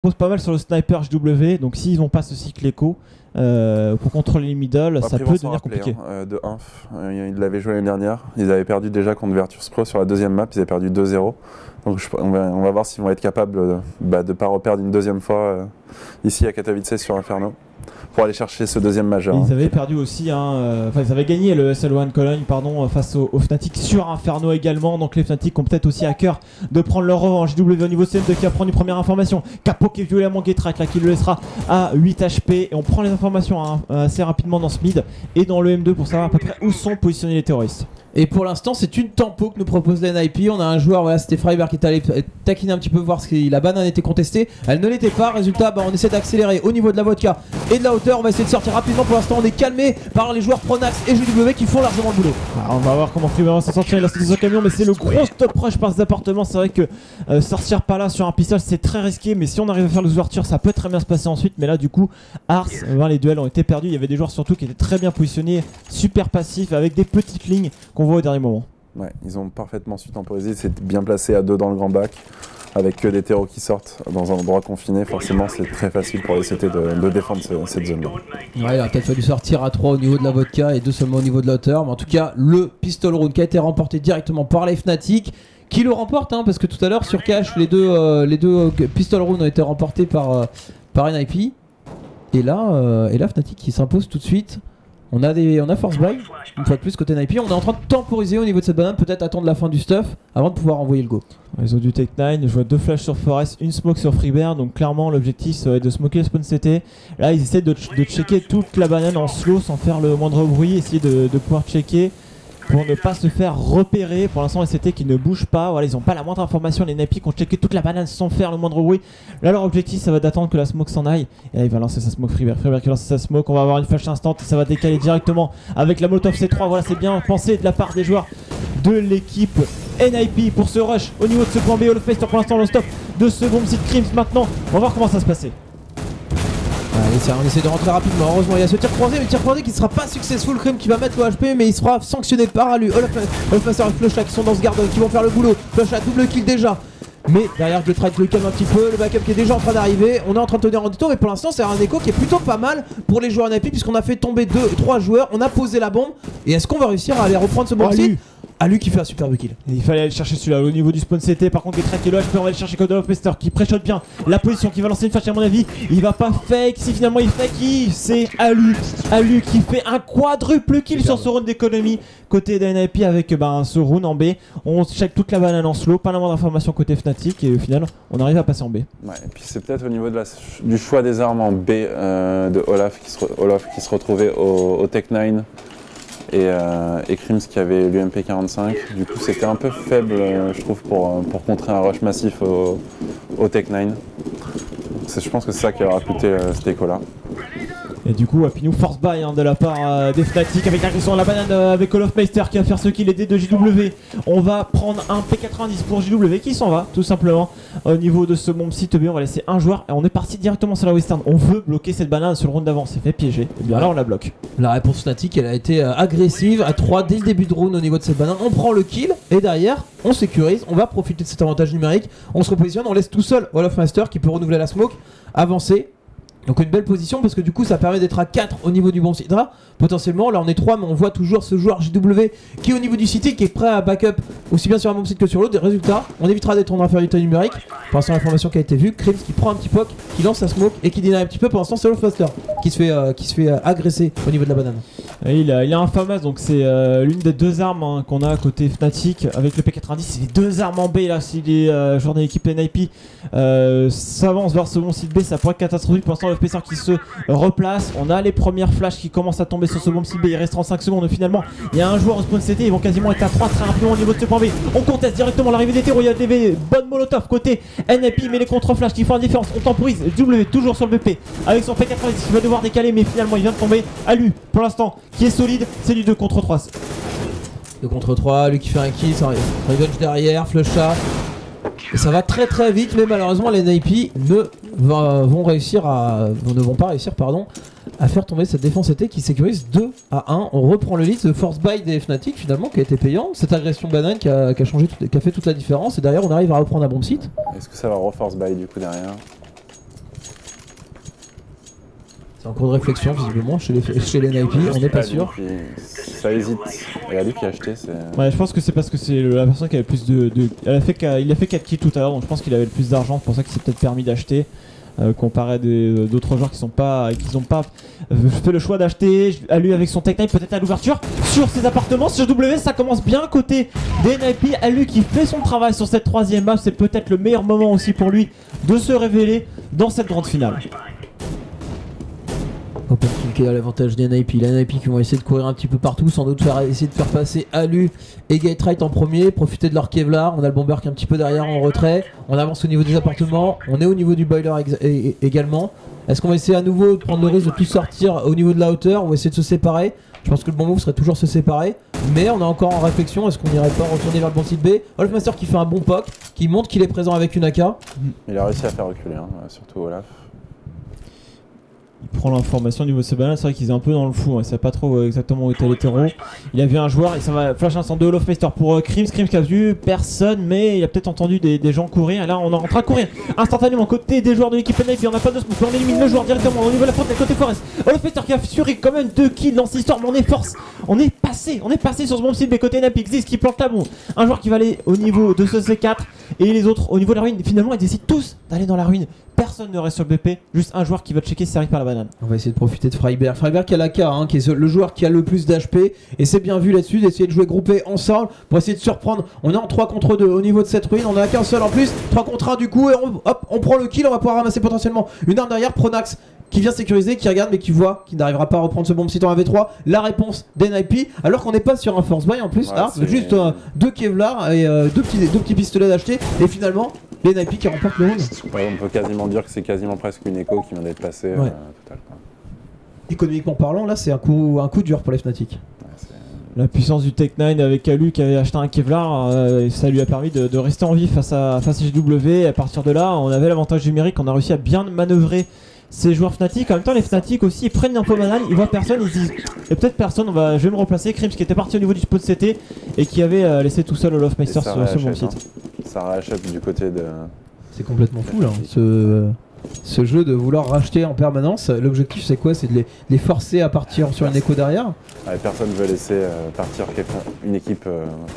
Pose pas mal sur le sniper JW, donc s'ils n'ont pas ce cycle écho pour contrôler les middle, ça peut devenir compliqué. De Inf, ils l'avaient joué l'année dernière, ils avaient perdu déjà contre Virtus Pro sur la deuxième map, ils avaient perdu 2-0. Donc on va voir s'ils vont être capables de ne pas reperdre une deuxième fois ici à Katowice sur Inferno, pour aller chercher ce deuxième majeur. Ils avaient perdu aussi, ils avaient gagné le SL1 Cologne face aux Fnatic sur Inferno également. Donc les Fnatic ont peut-être aussi à cœur de prendre leur revanche. JW au niveau CM2 qui va prendre une première information. Capo qui est violemment Getrack là, qui le laissera à 8 HP. Et on prend les informations assez rapidement dans ce mid et dans le M2 pour savoir à peu près où sont positionnés les terroristes. Et pour l'instant, c'est une tempo que nous propose la NIP. On a un joueur, voilà, c'était Freiberg qui est allé taquiner un petit peu, voir si la banane était contestée. Elle ne l'était pas. Résultat, on essaie d'accélérer au niveau de la vodka et de la hauteur. On va essayer de sortir rapidement. Pour l'instant, on est calmé par les joueurs Pronax et JW qui font largement le boulot. Alors, on va voir comment Freiberg va s'en sortir. Il a sorti son camion, mais c'est le gros stop rush par ses appartements. C'est vrai que sortir par là sur un pistol, c'est très risqué. Mais si on arrive à faire les ouvertures, ça peut très bien se passer ensuite. Mais là, du coup, Ars, les duels ont été perdus. Il y avait des joueurs surtout qui étaient très bien positionnés, super passifs, avec des petites lignes qu'on voit au dernier moment. Ouais, ils ont parfaitement su temporiser, c'est bien placé à 2 dans le grand bac, avec que des terreaux qui sortent dans un endroit confiné. Forcément, c'est très facile pour les CT de défendre cette zone-là. Ouais, il a peut-être fallu sortir à 3 au niveau de la vodka et 2 seulement au niveau de la hauteur. Mais en tout cas, le pistol round qui a été remporté directement par les Fnatic, qui le remporte, parce que tout à l'heure sur Cash, les deux pistol round ont été remportés par NIP. Et là, Fnatic qui s'impose tout de suite. On a Force Buy, une fois de plus côté NIP. On est en train de temporiser au niveau de cette banane, peut-être attendre la fin du stuff avant de pouvoir envoyer le go. Ils ont du Tech 9, je vois 2 flashs sur Forest, une smoke sur Freebear, donc clairement l'objectif c'est de smoker le spawn CT. Là ils essaient de checker toute la banane en slow sans faire le moindre bruit, essayer de pouvoir checker pour ne pas se faire repérer. Pour l'instant les CT qui ne bougent pas, voilà, ils n'ont pas la moindre information. Les Napi qui ont checké toute la banane sans faire le moindre bruit. Là leur objectif ça va d'attendre que la smoke s'en aille. Et là il va lancer sa smoke Freebear qui lance sa smoke. On va avoir une flash instant et ça va décaler directement avec la Molotov C3. Voilà, c'est bien pensé de la part des joueurs de l'équipe NIP pour ce rush au niveau de ce point B. Holofmeister pour l'instant le stop de ce bomb site Crims. Maintenant on va voir comment ça se passer. On essaie de rentrer rapidement. Heureusement il y a ce tir croisé, mais le tir croisé qui sera pas successful. Crim qui va mettre le HP, mais il sera sanctionné par Alu. Olofmaster et Flusha qui sont dans ce garde, qui vont faire le boulot. Flusha double kill déjà, mais derrière Getrack le calme un petit peu. Le backup qui est déjà en train d'arriver. On est en train de tenir en détour, mais pour l'instant c'est un écho qui est plutôt pas mal pour les joueurs NIP, puisqu'on a fait tomber 3 joueurs. On a posé la bombe, et est-ce qu'on va réussir à aller reprendre ce bomb site? Alu qui fait un superbe kill. Il fallait aller chercher celui-là au niveau du spawn CT. Par contre, Getrack est là. On va aller chercher Code of Pester qui préchote bien la position, qui va lancer une flash à mon avis. Il va pas fake. Si finalement il fake, c'est Alu. Alu qui fait un quadruple kill sur ce round d'économie côté d'NIP avec ce round en B. On check toute la banane en slow, pas la moindre information côté Fnatic, et au final on arrive à passer en B. Ouais, et puis c'est peut-être au niveau du choix des armes en B de Olaf qui se retrouvait au Tech 9. Et Crims qui avait l'UMP 45, du coup c'était un peu faible je trouve pour contrer un rush massif au Tech 9. Je pense que c'est ça qui leur a coûté cet écho là. Et du coup, Apinou force buy de la part des Fnatic avec l'agression à la banane avec Olofmeister qui va faire ce kill aidé de JW. On va prendre un P90 pour JW qui s'en va tout simplement au niveau de ce bomb site B. On va laisser un joueur et on est parti directement sur la Western. On veut bloquer cette banane sur le round d'avant, c'est fait piéger. Et bien là on la bloque. La réponse Fnatic elle a été agressive à 3 dès le début de round au niveau de cette banane. On prend le kill et derrière on sécurise, on va profiter de cet avantage numérique. On se repositionne, on laisse tout seul Olofmeister qui peut renouveler la smoke, avancer. Donc une belle position parce que du coup ça permet d'être à 4 au niveau du bon Sidra. Potentiellement là on est 3, mais on voit toujours ce joueur JW qui est au niveau du city, qui est prêt à backup aussi bien sur un bon site que sur l'autre. Résultat, on évitera d'être en infériorité numérique. Pour l'instant l'information qui a été vue, Crims qui prend un petit poke, qui lance sa smoke et qui dîne un petit peu. Pour l'instant c'est Olofmaster qui se fait agresser au niveau de la banane. Et il a un FAMAS, donc c'est l'une des 2 armes qu'on a côté Fnatic avec le P90. C'est les 2 armes en B là. Si les joueurs de l'équipe NIP s'avancent vers ce bon site B, ça pourrait être catastrophique. Pour l'instant le PC qui se replace. On a les premières flashs qui commencent à tomber sur ce bomb site B. Il reste 35 secondes. Finalement, il y a un joueur au spawn CT. Ils vont quasiment être à 3 très rapidement au niveau de ce point B. On conteste directement l'arrivée des terreaux. Il y a des bonnes molotov côté NIP, mais les contre-flashs qui font la différence. On temporise. W toujours sur le BP avec son P90 qui va devoir décaler, mais finalement il vient de tomber. Alu pour l'instant qui est solide. C'est du 2 contre 3. 2 contre 3. Lui qui fait un kill. Ça revenge derrière. Flusha. Et ça va très très vite, mais malheureusement les NIP ne vont pas réussir à faire tomber cette défense CT qui sécurise 2-1. On reprend le lead de force buy des Fnatic finalement qui a été payant. Cette agression banane qui a fait toute la différence, et derrière on arrive à reprendre un bon site. Est-ce que ça va reforce buy du coup derrière? C'est en cours de réflexion visiblement chez les NIP, on n'est pas sûr. Ça hésite. Et Ali qui a acheté, c'est. Ouais, je pense que c'est parce que c'est la personne qui avait le plus il a fait 4 kills tout à l'heure, donc je pense qu'il avait le plus d'argent, c'est pour ça qu'il s'est peut-être permis d'acheter. Comparé à d'autres joueurs qui n'ont pas fait le choix d'acheter. Alu avec son Tech 9 peut-être à l'ouverture sur ses appartements. Sur W, ça commence bien côté des NIP. Alu qui fait son travail sur cette troisième map, c'est peut-être le meilleur moment aussi pour lui de se révéler dans cette grande finale. OpenKill qui a l'avantage des NIP. Les NIP qui vont essayer de courir un petit peu partout, sans doute essayer de faire passer Alu et Gatelight en premier, profiter de leur Kevlar. On a le bomber qui est un petit peu derrière en retrait. On avance au niveau des appartements, on est au niveau du boiler également. Est-ce qu'on va essayer à nouveau de prendre le risque de tous sortir au niveau de la hauteur ou essayer de se séparer? Je pense que le bon move serait toujours se séparer, mais on est encore en réflexion. Est-ce qu'on n'irait pas retourner vers le bon site B? Olofmaster qui fait un bon poke, qui montre qu'il est présent avec une AK. Il a réussi à faire reculer, hein, surtout Olaf. Il prend l'information au niveau de ce balance, c'est vrai qu'ils est un peu dans le flou, hein. Il sait pas trop exactement où était l'hétéro. Il a vu un joueur et ça va flash instant de Olofmeister pour Krims qui a vu personne, mais il a peut-être entendu des gens courir. Et là on est en train de courir instantanément côté des joueurs de l'équipe NIP. On n'a pas de smoke, on élimine le joueur directement au niveau de la frontière côté Forest. Olofmeister qui a assuré quand même 2 kills dans cette histoire, mais on est passé sur ce bon site, mais côté NIP Xis qui plante la bombe. Un joueur qui va aller au niveau de ce C4 et les autres au niveau de la ruine. Finalement ils décident tous d'aller dans la ruine. Personne ne reste sur le BP, juste un joueur qui va checker si ça arrive par la banane. On va essayer de profiter de Freiberg. Freiberg qui a l'AK, hein, qui est le joueur qui a le plus d'HP. Et c'est bien vu là-dessus d'essayer de jouer groupé ensemble pour essayer de surprendre. On est en 3 contre 2 au niveau de cette ruine. On a qu'un seul en plus. 3 contre 1 du coup. Et on prend le kill. On va pouvoir ramasser potentiellement une arme derrière. Pronax qui vient sécuriser, qui regarde mais qui voit qu'il n'arrivera pas à reprendre ce bomb site en AV3. La réponse d'NIP, alors qu'on n'est pas sur un force buy en plus. Ouais, juste 2 Kevlar et 2 petits pistolets d'acheter. Et finalement, les NIP qui remportent le round. Ouais, on peut quasiment dire que c'est quasiment presque une écho qui vient d'être passée. Ouais. Total, quoi. Économiquement parlant, là c'est un coup dur pour les Fnatic. La puissance du Tech 9 avec Alu qui avait acheté un Kevlar, ça lui a permis de rester en vie face à GW. Et à partir de là, on avait l'avantage numérique, on a réussi à bien manœuvrer ces joueurs Fnatic. En même temps, les Fnatic aussi, ils prennent l'info banane, ils voient personne, ils disent et peut-être personne, je vais me replacer. Krims qui était parti au niveau du spot CT et qui avait laissé tout seul Olofmeister sur ce bon site. Ça rachète du côté de. C'est complètement fou là, ce jeu de vouloir racheter en permanence. L'objectif c'est quoi? C'est de les forcer à partir sur une écho derrière. Ouais, personne ne veut laisser partir une équipe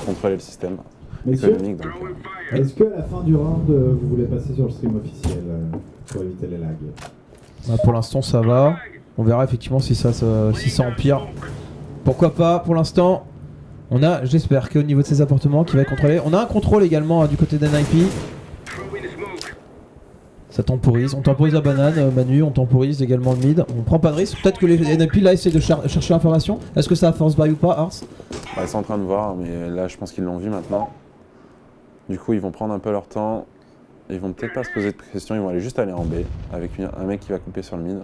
contrôler le système économique. Est-ce que à la fin du round, vous voulez passer sur le stream officiel pour éviter les lags? Bah, pour l'instant ça va. On verra effectivement si ça empire. Pourquoi pas pour l'instant. J'espère qu'au niveau de ces appartements qui va être contrôlé. On a un contrôle également du côté d'NIP. Ça temporise, on temporise la banane, Manu, on temporise également le mid, on prend pas de risque. Peut-être que les NIP là essaient de chercher l'information. Est-ce que ça a force buy ou pas, Ars? Bah, ils sont en train de voir, mais là je pense qu'ils l'ont vu maintenant. Du coup ils vont prendre un peu leur temps. Ils vont peut-être pas se poser de questions, ils vont juste aller en B avec un mec qui va couper sur le mid.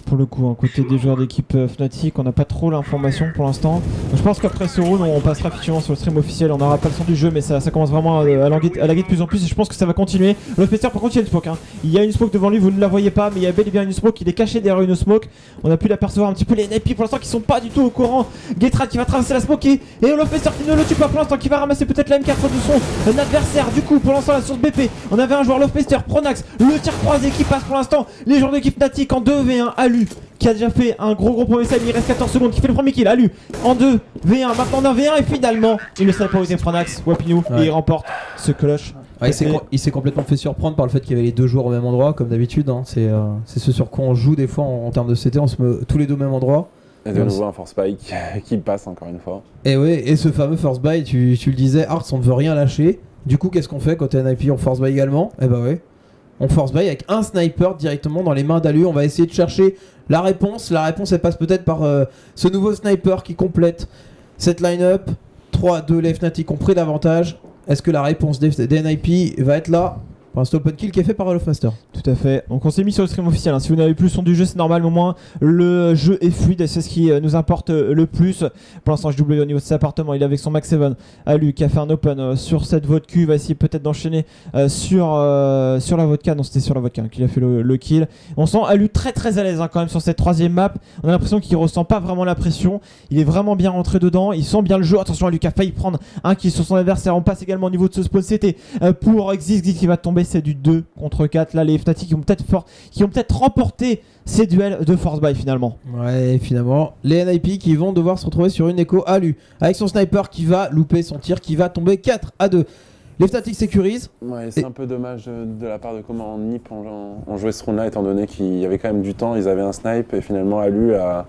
Pour le coup, côté des joueurs d'équipe Fnatic, on n'a pas trop l'information pour l'instant. Je pense qu'après ce round, on passera effectivement sur le stream officiel. On n'aura pas le son du jeu, mais ça commence vraiment à laguer de plus en plus. Et je pense que ça va continuer. Olofmeister, par contre, il y a une smoke. Hein. Il y a une smoke devant lui, vous ne la voyez pas, mais il y a bel et bien une smoke. Il est caché derrière une smoke. On a pu l'apercevoir un petit peu. Les NIP pour l'instant qui sont pas du tout au courant. Gatelight qui va traverser la smoke et Olofmeister qui ne le tue pas pour l'instant, qui va ramasser peut-être la M4 de son adversaire. Du coup, pour l'instant, la source BP, on avait un joueur Olofmeister, Pronax, le tir croisé qui passe pour l'instant. Les joueurs d'équipe Fnatic en 2v1, Alu qui a déjà fait un gros premier save, il reste 14 secondes, qui fait le premier kill, Alu en 2v1, maintenant on a 1v1 et finalement il ne sniperisé Pronax, Wapinou, et il remporte ce clutch. Ouais, il s'est complètement fait surprendre par le fait qu'il y avait les deux joueurs au même endroit, comme d'habitude. Hein. C'est ce sur quoi on joue des fois en termes de CT, on se met tous les deux au même endroit. Et de nouveau un force buy qui passe encore une fois. Et ouais, et ce fameux force buy, tu le disais, Arts on ne veut rien lâcher. Du coup, qu'est-ce qu'on fait quand NIP on force buy également? Eh bah ouais. On force buy avec un sniper directement dans les mains d'Alu. On va essayer de chercher la réponse. La réponse, elle passe peut-être par ce nouveau sniper qui complète cette line-up. 3-2, les Fnatic ont pris l'avantage. Est-ce que la réponse des NIP va être là? Pour l'instant, open kill qui est fait par Olofmaster. Tout à fait. Donc on s'est mis sur le stream officiel. Hein. Si vous n'avez plus le son du jeu, c'est normal, mais au moins le jeu est fluide et c'est ce qui nous importe le plus. Pour l'instant, JW au niveau de ses appartements, il est avec son Max 7. Alu qui a fait un open sur cette vodka. Il va essayer peut-être d'enchaîner sur la vodka. Non, c'était sur la vodka qu'il a fait le kill. On sent Alu très à l'aise quand même sur cette troisième map. On a l'impression qu'il ressent pas vraiment la pression. Il est vraiment bien rentré dedans. Il sent bien le jeu. Attention, Alu qui a failli prendre un kill sur son adversaire. On passe également au niveau de ce spawn CT pour Xix qui va tomber tomber, c'est du 2 contre 4. Là, les Fnatic qui ont peut-être remporté ces duels de force buy finalement. Ouais, finalement, les NIP qui vont devoir se retrouver sur une écho Alu avec son sniper qui va louper son tir, qui va tomber 4-2. Les Fnatic sécurisent. Ouais, c'est un peu dommage de la part de comment Nip ont joué ce round-là, étant donné qu'il y avait quand même du temps, ils avaient un snipe et finalement Alu a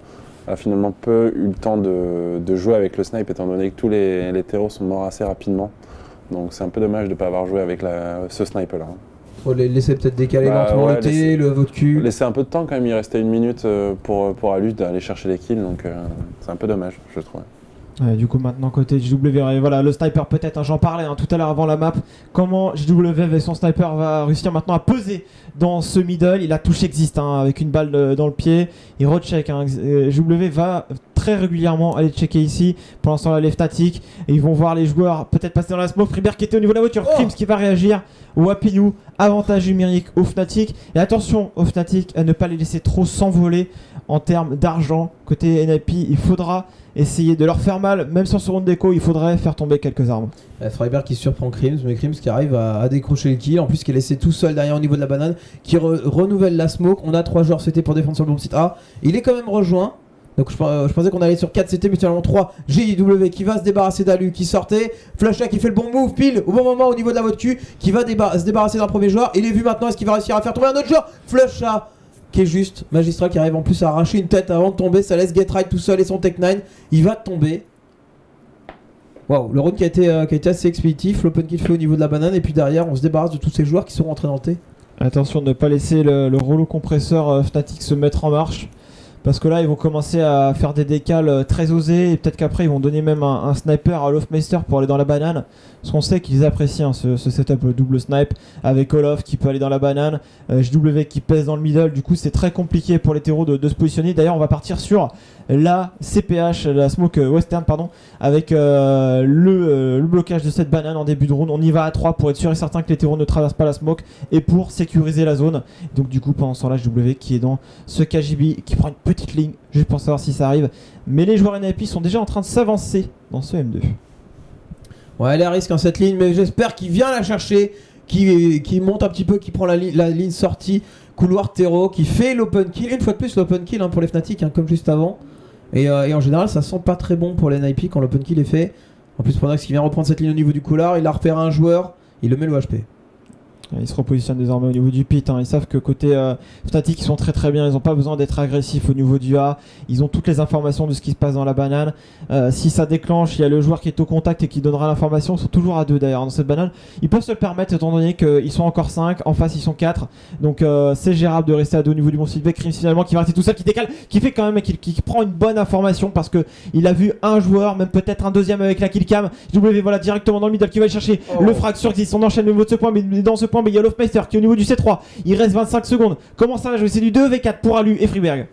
finalement peu eu le temps de jouer avec le snipe, étant donné que tous les terreaux sont morts assez rapidement. Donc c'est un peu dommage de ne pas avoir joué avec ce snipe-là. Faut les laisser peut-être décaler lentement le T, le vote cul. Laisser un peu de temps quand même, il restait 1 minute pour Alu d'aller chercher les kills, donc c'est un peu dommage, je trouve. Ouais, du coup maintenant côté JW, voilà le sniper peut-être, hein, j'en parlais tout à l'heure avant la map, comment JW avec son sniper va réussir maintenant à peser dans ce middle. Il a touché Exist avec une balle dans le pied, il recheck, JW va très régulièrement aller checker ici. Pour l'instant les Fnatic, et ils vont voir les joueurs peut-être passer dans la smoke. Freeberg qui était au niveau de la voiture, Crims qui va réagir, Wapinou, avantage numérique aux Fnatic, et attention aux Fnatic à ne pas les laisser trop s'envoler en termes d'argent. Côté NIP, il faudra essayer de leur faire mal, même sur ce round d'écho, il faudrait faire tomber quelques armes. Freiberg qui surprend Crims, mais Crims qui arrive à décrocher le kill, en plus qui est laissé tout seul derrière au niveau de la banane, qui renouvelle la smoke. On a 3 joueurs CT pour défendre sur le bon site A, il est quand même rejoint. Donc je pensais qu'on allait sur 4 CT, mais finalement 3. JW qui va se débarrasser d'Alu, qui sortait. Flusha qui fait le bon move pile au bon moment au niveau de la voie de cul, qui va se débarrasser d'un premier joueur. Il est vu maintenant, est-ce qu'il va réussir à faire tomber un autre joueur? Flusha qui est juste magistral, qui arrive en plus à arracher une tête avant de tomber. Ça laisse Get Right tout seul et son Tech 9. Il va tomber. Waouh, le round qui a été assez expéditif. L'open kill fait au niveau de la banane, et puis derrière on se débarrasse de tous ces joueurs qui sont rentrés dans le T. Attention de ne pas laisser le rouleau compresseur Fnatic se mettre en marche, parce que là ils vont commencer à faire des décales très osés, et peut-être qu'après ils vont donner même un sniper à Olofmeister pour aller dans la banane, parce qu'on sait qu'ils apprécient ce setup double snipe avec Olof qui peut aller dans la banane, JW qui pèse dans le middle. Du coup c'est très compliqué pour les terreaux de se positionner. D'ailleurs on va partir sur la CPH, la smoke western pardon, avec le blocage de cette banane en début de round. On y va à 3 pour être sûr et certain que les terreaux ne traversent pas la smoke, et pour sécuriser la zone. Donc du coup pendant ce temps là JW qui est dans ce KGB, qui prend une petite ligne juste pour savoir si ça arrive, mais les joueurs NIP sont déjà en train de s'avancer dans ce M2. Ouais, elle est à risque cette ligne, mais j'espère qu'il vient la chercher, qui monte un petit peu, qui prend la ligne sortie, couloir terreau, qui fait l'open kill. Une fois de plus l'open kill pour les Fnatic, comme juste avant. Et en général ça sent pas très bon pour les NIP quand l'open kill est fait. En plus Pronax qui vient reprendre cette ligne au niveau du couloir, il a repéré un joueur, il le met le HP. Ils se repositionnent désormais au niveau du pit, Ils savent que côté Fnatic ils sont très très bien, ils n'ont pas besoin d'être agressifs au niveau du A, ils ont toutes les informations de ce qui se passe dans la banane. Si ça déclenche, il y a le joueur qui est au contact et qui donnera l'information. Ils sont toujours à 2 d'ailleurs dans cette banane, ils peuvent se le permettre étant donné qu'ils sont encore 5, en face ils sont 4, donc c'est gérable de rester à 2 au niveau du bon feedback. Crims finalement qui va rester tout seul, qui décale, qui fait quand même, qui prend une bonne information, parce que il a vu un joueur, même peut-être un deuxième avec la killcam. JW voilà directement dans le middle qui va aller chercher le frag sur Exist. On enchaîne au niveau de ce point, mais dans ce point il y a Olofmeister qui est au niveau du C3, il reste 25 secondes. Comment ça va jouer? C'est du 2v4 pour Alu et Freeberg.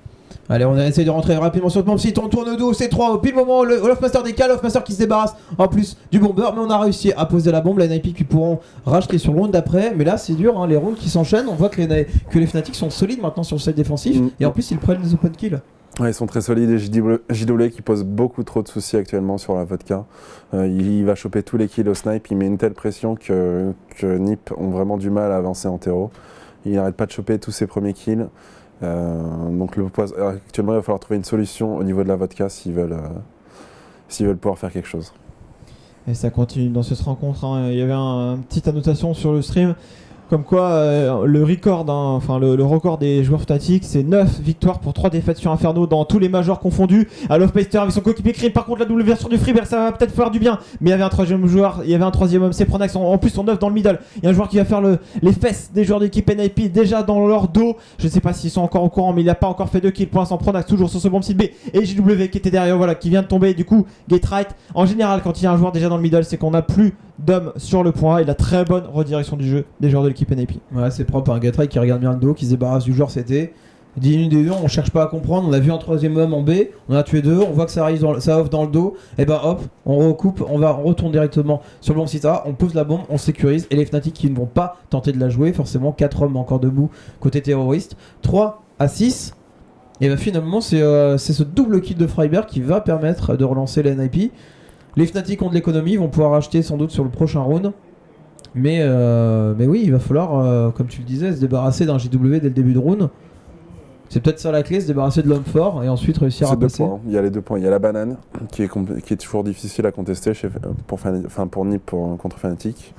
Allez, on a essayé de rentrer rapidement sur le pompe site, on tourne au dos, C3 au pile moment, le Olofmeister décale, Olofmeister qui se débarrasse en plus du bomber, mais on a réussi à poser la bombe. Les NIP qui pourront racheter sur le round d'après, mais là c'est dur, les rounds qui s'enchaînent. On voit que les Fnatic sont solides maintenant sur le side défensif, et en plus ils prennent les open kills. Ouais, ils sont très solides, et JW qui pose beaucoup trop de soucis actuellement sur la vodka. Il va choper tous les kills au snipe, il met une telle pression que Nip ont vraiment du mal à avancer en terreau. Il n'arrête pas de choper tous ses premiers kills. Donc actuellement il va falloir trouver une solution au niveau de la vodka s'ils veulent pouvoir faire quelque chose. Et ça continue dans cette rencontre, Il y avait une petite annotation sur le stream comme quoi le record, le record des joueurs Fnatic, c'est 9 victoires pour 3 défaites sur Inferno dans tous les majors confondus. Olofmeister avec son coéquipier Crims, par contre la double version du Freeberg, ça va peut-être faire du bien, mais il y avait un troisième joueur, il y avait un troisième homme, c'est Pronax, en plus son 9 dans le middle. Il y a un joueur qui va faire les fesses des joueurs d'équipe NIP déjà dans leur dos. Je ne sais pas s'ils sont encore au courant, mais il n'a pas encore fait 2 kills pour l'instant. Pronax toujours sur ce bon site B, et JW qui était derrière, voilà, qui vient de tomber. Du coup Get Right, en général quand il y a un joueur déjà dans le middle, c'est qu'on n'a plus d'hommes sur le point, et la très bonne redirection du jeu des joueurs de l'équipe NIP. Ouais, c'est propre, un Get Right qui regarde bien le dos, qui se débarrasse du joueur CT. 10 minutes des deux, on cherche pas à comprendre, on a vu un troisième homme en B, on a tué 2, on voit que ça arrive ça off dans le dos, et bah hop, on recoupe, on retourne directement sur le bon site A, on pose la bombe, on sécurise, et les Fnatic qui ne vont pas tenter de la jouer, forcément 4 hommes encore debout côté terroriste, 3 à 6, et bah finalement c'est ce double kill de Freeberg qui va permettre de relancer les NIP. Les Fnatic ont de l'économie, vont pouvoir acheter sans doute sur le prochain round. Mais oui, il va falloir, comme tu le disais, se débarrasser d'un JW dès le début de round. C'est peut-être ça la clé, se débarrasser de l'homme fort et ensuite réussir à C'est deux passer. points. Il y a les 2 points. Il y a la banane qui est toujours difficile à contester pour Nip contre Fnatic.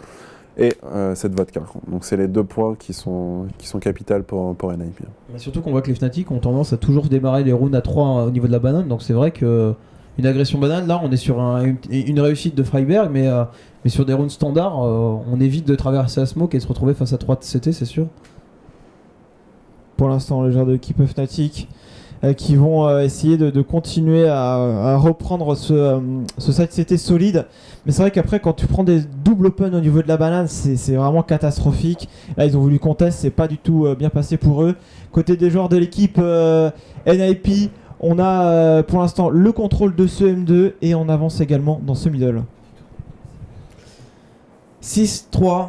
Et cette vodka. Donc c'est les 2 points qui sont capitales pour NIP. Mais surtout qu'on voit que les Fnatic ont tendance à toujours démarrer les rounds à 3 au niveau de la banane. Donc c'est vrai que une agression banane, là on est sur une réussite de Freiberg, mais sur des rounds standards, on évite de traverser la smoke et de se retrouver face à 3 CT, c'est sûr. Pour l'instant, les joueurs de l'équipe Fnatic qui vont essayer de continuer à reprendre ce side CT solide. Mais c'est vrai qu'après, quand tu prends des double open au niveau de la banane, c'est vraiment catastrophique. Là, ils ont voulu contest, c'est pas du tout bien passé pour eux. Côté des joueurs de l'équipe NIP, on a pour l'instant le contrôle de ce M2 et on avance également dans ce middle. 6-3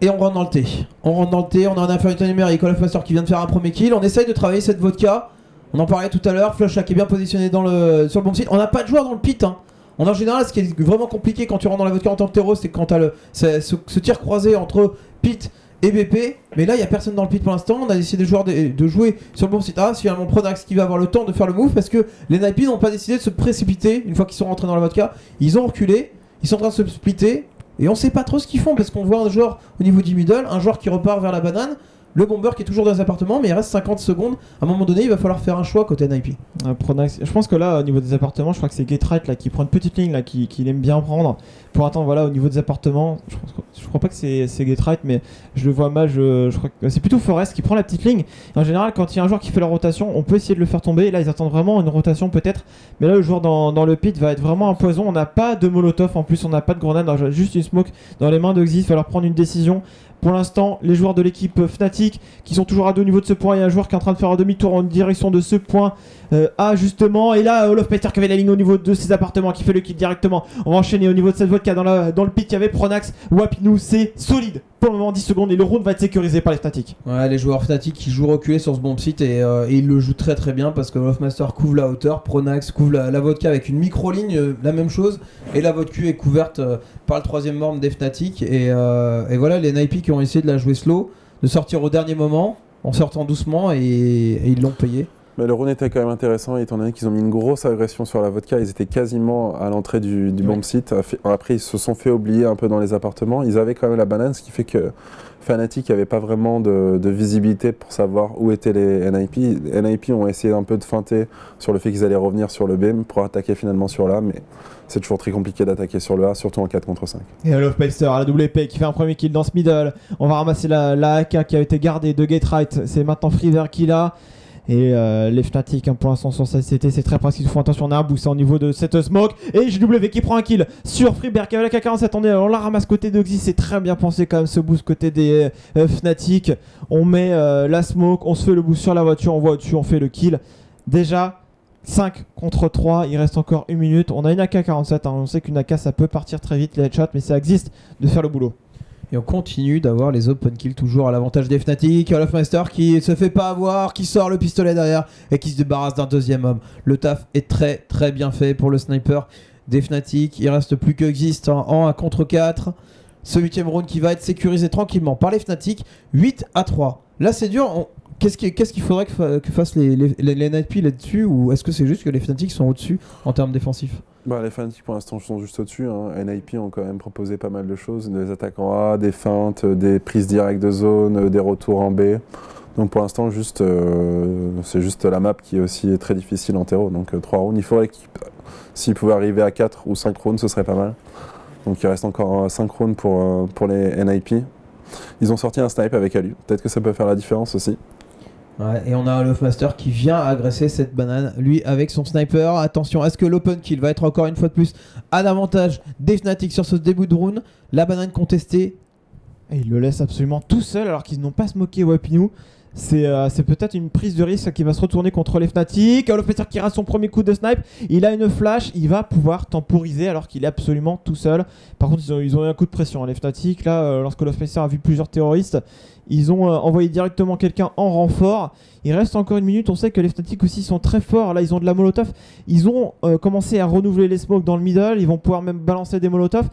et on rentre dans le T. On rentre dans le T, on a un infériorité numérique. Olofmaster qui vient de faire un premier kill. On essaye de travailler cette vodka. On en parlait tout à l'heure. Flushak est bien positionné sur le bon site. On n'a pas de joueur dans le pit. Hein. En général, ce qui est vraiment compliqué quand tu rentres dans la vodka en tant que terreau, c'est quand tu as ce tir croisé entre pit et BP. Mais là, il n'y a personne dans le pit pour l'instant. On a décidé de jouer sur le bon site. C'est finalement Pronax qui va avoir le temps de faire le move parce que les NIP n'ont pas décidé de se précipiter une fois qu'ils sont rentrés dans la vodka. Ils ont reculé. Ils sont en train de se splitter. Et on sait pas trop ce qu'ils font parce qu'on voit un joueur au niveau du middle, un joueur qui repart vers la banane, le bomber qui est toujours dans les appartements, mais il reste 50 secondes. À un moment donné, il va falloir faire un choix côté NIP. Pronax, je pense que là, au niveau des appartements, je crois que c'est Getright là qui prend une petite ligne là qu'il aime bien prendre pour attendre. Voilà, au niveau des appartements, je crois pas que c'est Getright, mais je le vois mal. Je crois que c'est plutôt Forest qui prend la petite ligne. Et en général, quand il y a un joueur qui fait la rotation, on peut essayer de le faire tomber. Là, ils attendent vraiment une rotation peut-être, mais là, le joueur dans le pit va être vraiment un poison. On n'a pas de molotov en plus, on n'a pas de grenade, juste une smoke dans les mains de Xyz. Il va falloir prendre une décision. Pour l'instant, les joueurs de l'équipe Fnatic qui sont toujours à 2 au niveau de ce point. Il y a un joueur qui est en train de faire un demi-tour en direction de ce point A justement. Et là, Olofmeister qui avait la ligne au niveau de ses appartements qui fait le kill directement. On va enchaîner au niveau de cette vodka dans le pit. Il y avait Pronax, Wapinou, c'est solide. Pour le moment, 10 secondes et le round va être sécurisé par les Fnatic. Ouais, les joueurs Fnatic qui jouent reculés sur ce bomb site et ils le jouent très très bien parce que Olofmaster couvre la hauteur, Pronax couvre la vodka avec une micro-ligne, la même chose. Et la vodka est couverte par le 3ème membre des Fnatic. Et voilà, les NIP qui ont essayé de la jouer slow, de sortir au dernier moment, en sortant doucement et ils l'ont payé. Mais le round était quand même intéressant étant donné qu'ils ont mis une grosse agression sur la vodka. Ils étaient quasiment à l'entrée du bomb site. Après, ils se sont fait oublier un peu dans les appartements. Ils avaient quand même la banane, ce qui fait que Fnatic n'avait pas vraiment de visibilité pour savoir où étaient les NIP. Les NIP ont essayé un peu de feinter sur le fait qu'ils allaient revenir sur le B pour attaquer finalement sur l'A, mais c'est toujours très compliqué d'attaquer sur le A, surtout en 4 contre 5. Et Olofmeister à la WP qui fait un premier kill dans ce middle. On va ramasser la AK qui a été gardée de Getright. C'est maintenant Freever qui l'a. Et les Fnatic pour l'instant sur cette CT, c'est très précis. Ils font attention, on a un boost au niveau de cette smoke. Et JW qui prend un kill sur Freeberg qui avait la K47. Attendez, on la ramasse côté de Xyz. C'est très bien pensé quand même ce boost côté des Fnatic. On met la smoke, on se fait le boost sur la voiture, on voit au-dessus, on fait le kill. Déjà 5 contre 3, il reste encore 1 minute. On a une AK47, on sait qu'une AK ça peut partir très vite les headshots, mais ça existe de faire le boulot. Et on continue d'avoir les open kills toujours à l'avantage des Fnatic. Olofmeister qui se fait pas avoir, qui sort le pistolet derrière et qui se débarrasse d'un 2ème homme. Le taf est très très bien fait pour le sniper des Fnatic. Il reste plus que Xyz en 1 contre 4. Ce 8ème round qui va être sécurisé tranquillement par les Fnatic. 8-3. Là c'est dur. Qu'est-ce qu'il faudrait que fassent les NIP là-dessus, ou est-ce que c'est juste que les Fnatic sont au-dessus en termes défensifs? Les Fnatic pour l'instant sont juste au-dessus. NIP ont quand même proposé pas mal de choses, des attaques en A, des feintes, des prises directes de zone, des retours en B. Donc pour l'instant c'est juste la map qui est aussi très difficile en terreau. Donc 3 rounds, il faudrait s'ils pouvaient arriver à 4 ou 5 rounds, ce serait pas mal. Donc il reste encore 5 rounds pour les NIP. Ils ont sorti un snipe avec Alu, peut-être que ça peut faire la différence aussi. Ouais, et on a Olofmaster qui vient agresser cette banane, lui avec son sniper. Attention, est-ce que l'open kill va être encore une fois de plus à l'avantage des Fnatic sur ce début de round? La banane contestée. Et il le laisse absolument tout seul alors qu'ils n'ont pas smoké Wapinou. C'est peut-être une prise de risque qui va se retourner contre les Fnatic. Olofmeister qui rate son premier coup de snipe. Il a une flash, il va pouvoir temporiser alors qu'il est absolument tout seul. Par contre, ils ont eu un coup de pression. Les Fnatic, là, lorsque Olofmeister a vu plusieurs terroristes, ils ont envoyé directement quelqu'un en renfort. Il reste encore 1 minute. On sait que les Fnatic aussi sont très forts. Là, ils ont de la molotov. Ils ont commencé à renouveler les smokes dans le middle. Ils vont pouvoir même balancer des molotovs.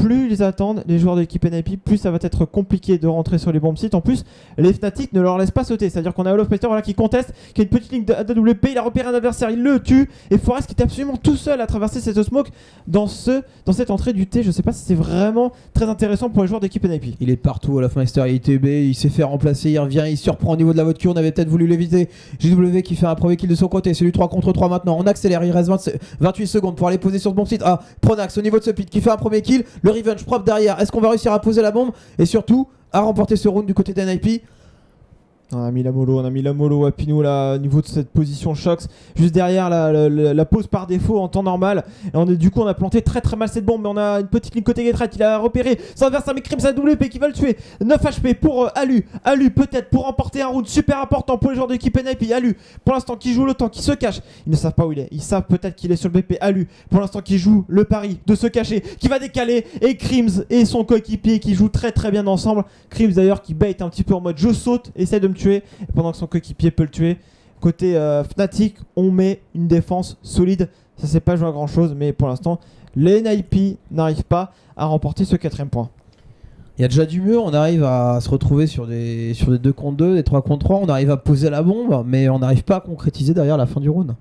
plus ils attendent, les joueurs de l'équipe NIP, plus ça va être compliqué de rentrer sur les bombes sites. En plus, les Fnatic ne leur laissent pas sauter. C'est-à-dire qu'on a Olofmeister voilà, qui conteste, qui a une petite ligne de AWP, il a repéré un adversaire, il le tue. Et Forest qui était absolument tout seul à traverser cette smoke dans cette entrée du T. Je sais pas si c'est vraiment très intéressant pour les joueurs d'équipe NIP. Il est partout, Olofmeister, il est TB, il s'est fait remplacer, il revient, il surprend au niveau de la voiture. On avait peut-être voulu l'éviter. JW qui fait un premier kill de son côté, c'est lui 3 contre 3 maintenant. On accélère, il reste 28 secondes pour aller poser sur ce bomb site. Ah, Pronax au niveau de ce pit qui fait un premier kill. Le revenge propre derrière. Est-ce qu'on va réussir à poser la bombe et surtout à remporter ce round du côté d'NIP? On a mis la mollo à Pinou là au niveau de cette position Shox juste derrière la pause par défaut en temps normal et du coup on a planté très très mal cette bombe mais on a une petite ligne côté Getrite, il a repéré son adversaire mais Crims WP qui va le tuer. 9 HP pour Alu peut-être pour remporter un round super important pour les joueurs de l'équipe NIP. Alu pour l'instant qui joue le temps, qui se cache, ils ne savent pas où il est, ils savent peut-être qu'il est sur le BP. Alu pour l'instant qui joue le pari de se cacher, qui va décaler, et Crims et son coéquipier qui jouent très très bien ensemble. Crims d'ailleurs qui bait un petit peu en mode je saute, essaie de me tuer pendant que son coéquipier peut le tuer. Côté Fnatic, on met une défense solide. Ça s'est pas joué à grand chose, mais pour l'instant, les NIP n'arrivent pas à remporter ce 4ème point. Il y a déjà du mieux, on arrive à se retrouver sur des 2 contre 2, des 3 contre 3, on arrive à poser la bombe, mais on n'arrive pas à concrétiser derrière la fin du round.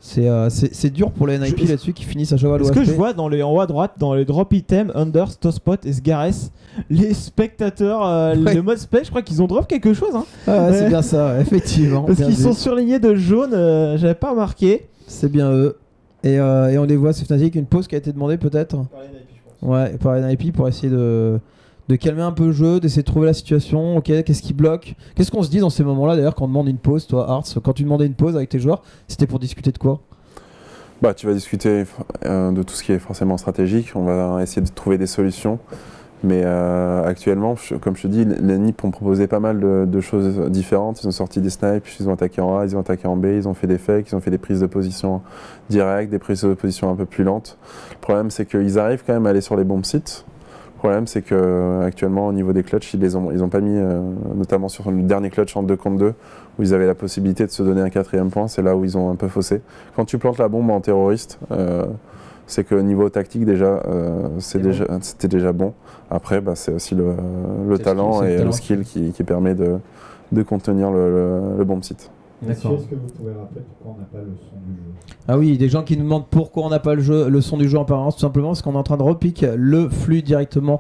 C'est dur pour les NIP là-dessus qui finissent à cheval. Est-ce que je vois en haut à droite, dans les drop items, Under, Stospot et Sgares, les spectateurs, le mode spec, je crois qu'ils ont drop quelque chose. Hein. Ah ouais, c'est bien ça, ouais, effectivement. Parce qu'ils sont surlignés de jaune, j'avais pas remarqué. C'est bien eux. Et on les voit, c'est Fnatic, une pause qui a été demandée peut-être. Par les NIP, je pense. Ouais, par les NIP pour essayer de calmer un peu le jeu, d'essayer de trouver la situation. Ok, qu'est-ce qui bloque? Qu'est-ce qu'on se dit dans ces moments-là d'ailleurs quand on demande une pause, toi, Arts? Quand tu demandais une pause avec tes joueurs, c'était pour discuter de quoi? Bah, tu vas discuter de tout ce qui est forcément stratégique. On va essayer de trouver des solutions. Mais actuellement, comme je te dis, les NIP ont proposé pas mal de choses différentes. Ils ont sorti des snipes, ils ont attaqué en A, ils ont attaqué en B, ils ont fait des fakes, ils ont fait des prises de position directes, des prises de position un peu plus lentes. Le problème, c'est qu'ils arrivent quand même à aller sur les bombes sites. Le problème, c'est qu'actuellement, au niveau des clutches, ils ont pas mis, notamment sur le dernier clutch en 2 contre 2, où ils avaient la possibilité de se donner un 4ème point. C'est là où ils ont un peu faussé. Quand tu plantes la bombe en terroriste, c'est que niveau tactique, déjà, c'était déjà bon. Après, bah, c'est aussi le talent et le skill qui permet de contenir le bomb site. Est-ce que vous pouvez rappeler pourquoi on n'a pas le son du jeu? Ah oui, des gens qui nous demandent pourquoi on n'a pas le son du jeu en permanence, tout simplement parce qu'on est en train de repique le flux directement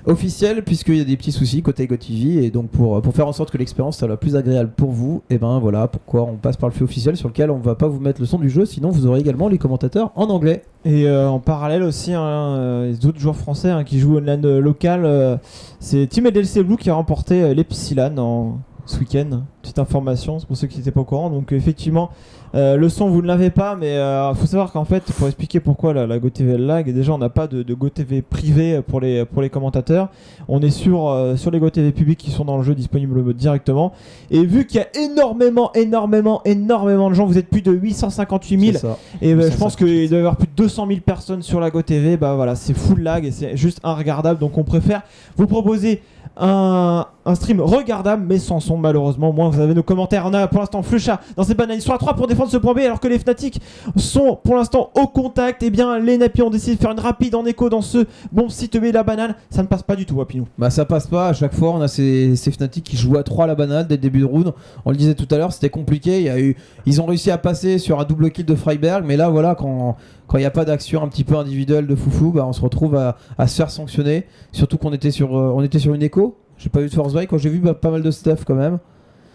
officiel, puisqu'il y a des petits soucis côté GoTV, et donc pour faire en sorte que l'expérience soit la plus agréable pour vous, et ben voilà pourquoi on passe par le flux officiel sur lequel on va pas vous mettre le son du jeu, sinon vous aurez également les commentateurs en anglais. Et en parallèle aussi, les autres joueurs français qui jouent online local, c'est Team LDLC Blue qui a remporté l'Epsilon ce week-end. Petite information, c'est pour ceux qui n'étaient pas au courant. Donc effectivement, le son vous ne l'avez pas, mais faut savoir qu'en fait, pour expliquer pourquoi la GoTV lag, déjà on n'a pas de GoTV privé pour les commentateurs. On est sur les GoTV publics qui sont dans le jeu disponibles directement. Et vu qu'il y a énormément de gens, vous êtes plus de 858 000, et je pense qu'il doit y avoir plus de 200 000 personnes sur la GoTV. Bah voilà, c'est full lag et c'est juste regardable. Donc on préfère vous proposer un stream regardable mais sans son, malheureusement. Au moins vous avez nos commentaires. On a pour l'instant Flusha dans ses bananes, ils sont à 3 pour défendre ce point B alors que les Fnatic sont pour l'instant au contact. Et bien les NIP ont décidé de faire une rapide en écho dans ce bon site B. La banane, ça ne passe pas du tout à Pinou. Bah ça passe pas, à chaque fois on a ces Fnatic qui jouent à 3 la banane dès le début de round. On le disait tout à l'heure, c'était compliqué. Ils ont réussi à passer sur un double kill de Freiberg, mais là voilà, quand il n'y a pas d'action un petit peu individuelle de foufou, bah on se retrouve à se faire sanctionner. Surtout qu'on était sur une écho. J'ai pas vu de force break, quand j'ai vu pas mal de stuff quand même.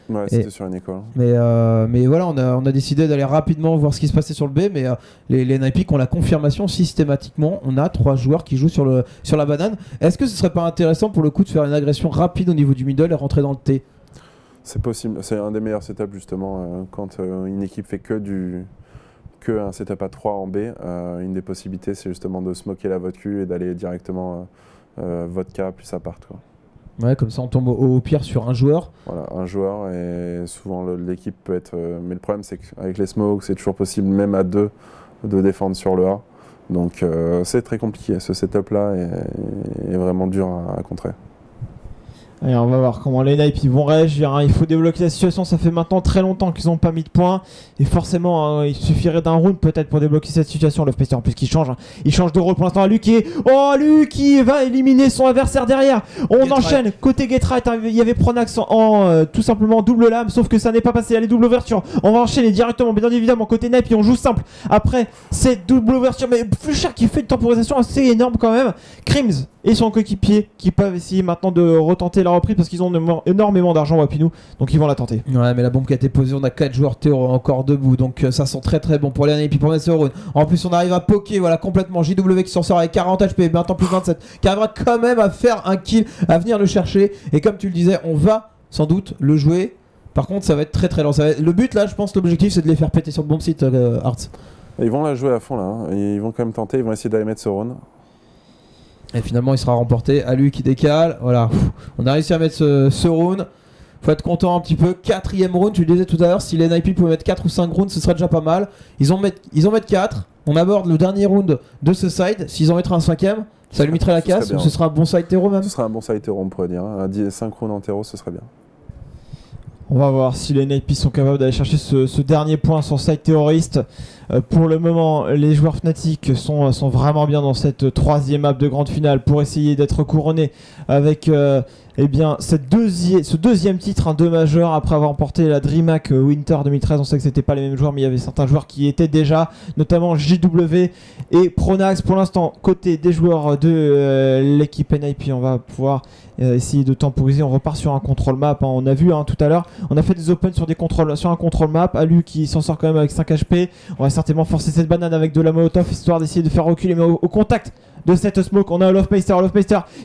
Ouais, c'était sur une école. Mais voilà, on a décidé d'aller rapidement voir ce qui se passait sur le B, mais les NIP ont la confirmation systématiquement. On a 3 joueurs qui jouent sur la banane. Est-ce que ce serait pas intéressant pour le coup de faire une agression rapide au niveau du middle et rentrer dans le T? C'est possible, c'est un des meilleurs setups justement quand une équipe fait que un setup à 3 en B. Une des possibilités, c'est justement de smoker la vodka et d'aller directement vodka plus à part, quoi. Ouais, comme ça on tombe au pire sur un joueur. Voilà, un joueur, et souvent l'équipe peut être... mais le problème, c'est qu'avec les smokes, c'est toujours possible, même à 2, de défendre sur le A. Donc c'est très compliqué, ce setup-là est vraiment dur à contrer. Allez, on va voir comment les NiP vont réagir, hein. Il faut débloquer la situation, ça fait maintenant très longtemps qu'ils n'ont pas mis de points. Et forcément, il suffirait d'un round peut-être pour débloquer cette situation. Lofmeister en plus qui change, hein. Il change de rôle pour l'instant à Lucky. Oh, Lucky va éliminer son adversaire derrière. On Get enchaîne, right. côté Get Right, il y avait Pronax en tout simplement double lame, sauf que ça n'est pas passé. Allez, double ouverture. On va enchaîner directement, bien évidemment, côté NiP, on joue simple. Après cette double ouverture, mais Flusher qui fait une temporisation assez énorme quand même. Crims et son coéquipier qui peuvent essayer maintenant de retenter la reprise parce qu'ils ont énormément d'argent Wapinou, donc ils vont la tenter. Ouais, mais la bombe qui a été posée, on a 4 joueurs Théo encore debout, donc ça sent très très bon pour les NiP, pour mettre Rune. En plus on arrive à poker, voilà, complètement JW qui s'en sort avec 40 HP, maintenant plus 27, qui arrivera quand même à faire un kill, à venir le chercher, et comme tu le disais, on va sans doute le jouer. Par contre ça va être très très lent. Le but là, je pense l'objectif c'est de les faire péter sur le bomb site, Arts. Ils vont la jouer à fond là, hein. Ils vont quand même tenter, ils vont essayer d'aller mettre ce round. Et finalement il sera remporté, à lui qui décale, voilà. On a réussi à mettre ce round. Faut être content un petit peu. 4ème round, tu le disais tout à l'heure, si les NiP pouvaient mettre 4 ou 5 rounds, ce serait déjà pas mal. Ils en mettent 4. On aborde le dernier round de ce side. S'ils en mettraient un 5ème, ça limiterait la casse, ou ce sera un bon side terreau même. Ce sera un bon side terreau, on pourrait dire. 5 rounds en terreau, ce serait bien. On va voir si les NiP sont capables d'aller chercher ce dernier point sur site terroriste. Pour le moment, les joueurs Fnatic sont vraiment bien dans cette 3ème map de grande finale pour essayer d'être couronnés avec eh bien, ce deuxième titre, de majeur, après avoir remporté la DreamHack Winter 2013. On sait que c'était pas les mêmes joueurs, mais il y avait certains joueurs qui étaient déjà, notamment JW et Pronax. Pour l'instant, côté des joueurs de l'équipe NiP, on va pouvoir essayer de temporiser. On repart sur un contrôle map, hein. On a vu tout à l'heure, on a fait des opens sur un contrôle map. Alu qui s'en sort quand même avec 5 HP. On va certainement forcer cette banane avec de la molotov histoire d'essayer de faire reculer, mais au contact de cette smoke, on a Lofmeister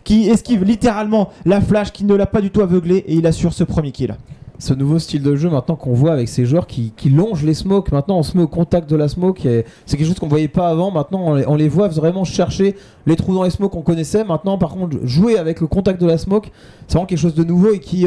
qui esquive littéralement la flash, qui ne l'a pas du tout aveuglé, et il assure ce premier kill. Ce nouveau style de jeu maintenant qu'on voit avec ces joueurs qui longent les smokes, maintenant on se met au contact de la smoke, et c'est quelque chose qu'on voyait pas avant. Maintenant on les voit vraiment chercher les trous dans les smokes qu'on connaissait. Maintenant par contre jouer avec le contact de la smoke, c'est vraiment quelque chose de nouveau et qui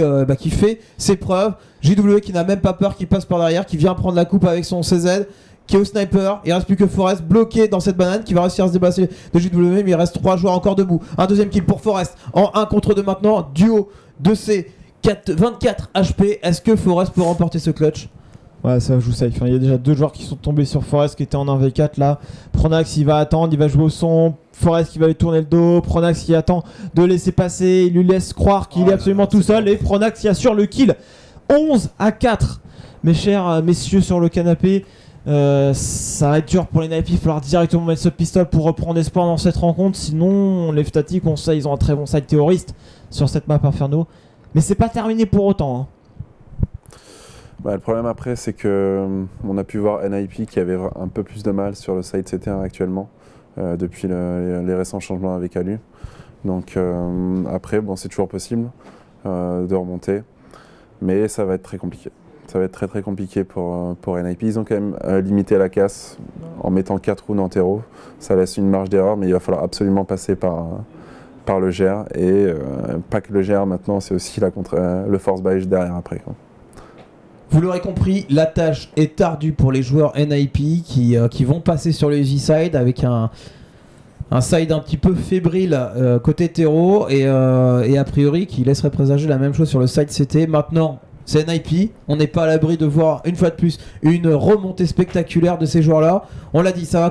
fait ses preuves. JW qui n'a même pas peur, qui passe par derrière, qui vient prendre la coupe avec son CZ, qui est au sniper. Il reste plus que Forest bloqué dans cette banane, qui va réussir à se déplacer de JW, mais il reste 3 joueurs encore debout. Un deuxième kill pour Forest en 1 contre 2 maintenant, duo de ces 24 HP. Est-ce que Forest peut remporter ce clutch? Ouais, ça joue safe. Il y a déjà 2 joueurs qui sont tombés sur Forest qui étaient en 1v4 là. Pronax il va attendre, il va jouer au son. Forest qui va lui tourner le dos. Pronax qui attend de laisser passer. Il lui laisse croire qu'il est absolument tout seul. Et Pronax qui assure le kill. 11-4. Mes chers messieurs sur le canapé. Ça va être dur pour les NiP. Il va falloir directement mettre ce pistolet pour reprendre espoir dans cette rencontre. Sinon, les Fnatic, on sait, ils ont un très bon side terroriste sur cette map Inferno. Mais c'est pas terminé pour autant, hein. Le problème après, c'est que on a pu voir NiP qui avait un peu plus de mal sur le side CT1 actuellement, depuis les récents changements avec Alu. Donc après, bon, c'est toujours possible de remonter, mais ça va être très compliqué. Ça va être très compliqué pour NiP. Ils ont quand même limité la casse en mettant 4 rounds en terreau. Ça laisse une marge d'erreur, mais il va falloir absolument passer par le GR. Et pas que le GR maintenant, c'est aussi le force buy derrière après, quoi. Vous l'aurez compris, la tâche est ardue pour les joueurs NiP qui vont passer sur le easy side avec un side un petit peu fébrile côté terreau et a priori qui laisserait présager la même chose sur le side CT. Maintenant, c'est NiP, on n'est pas à l'abri de voir une fois de plus une remontée spectaculaire de ces joueurs-là. On l'a dit, ça va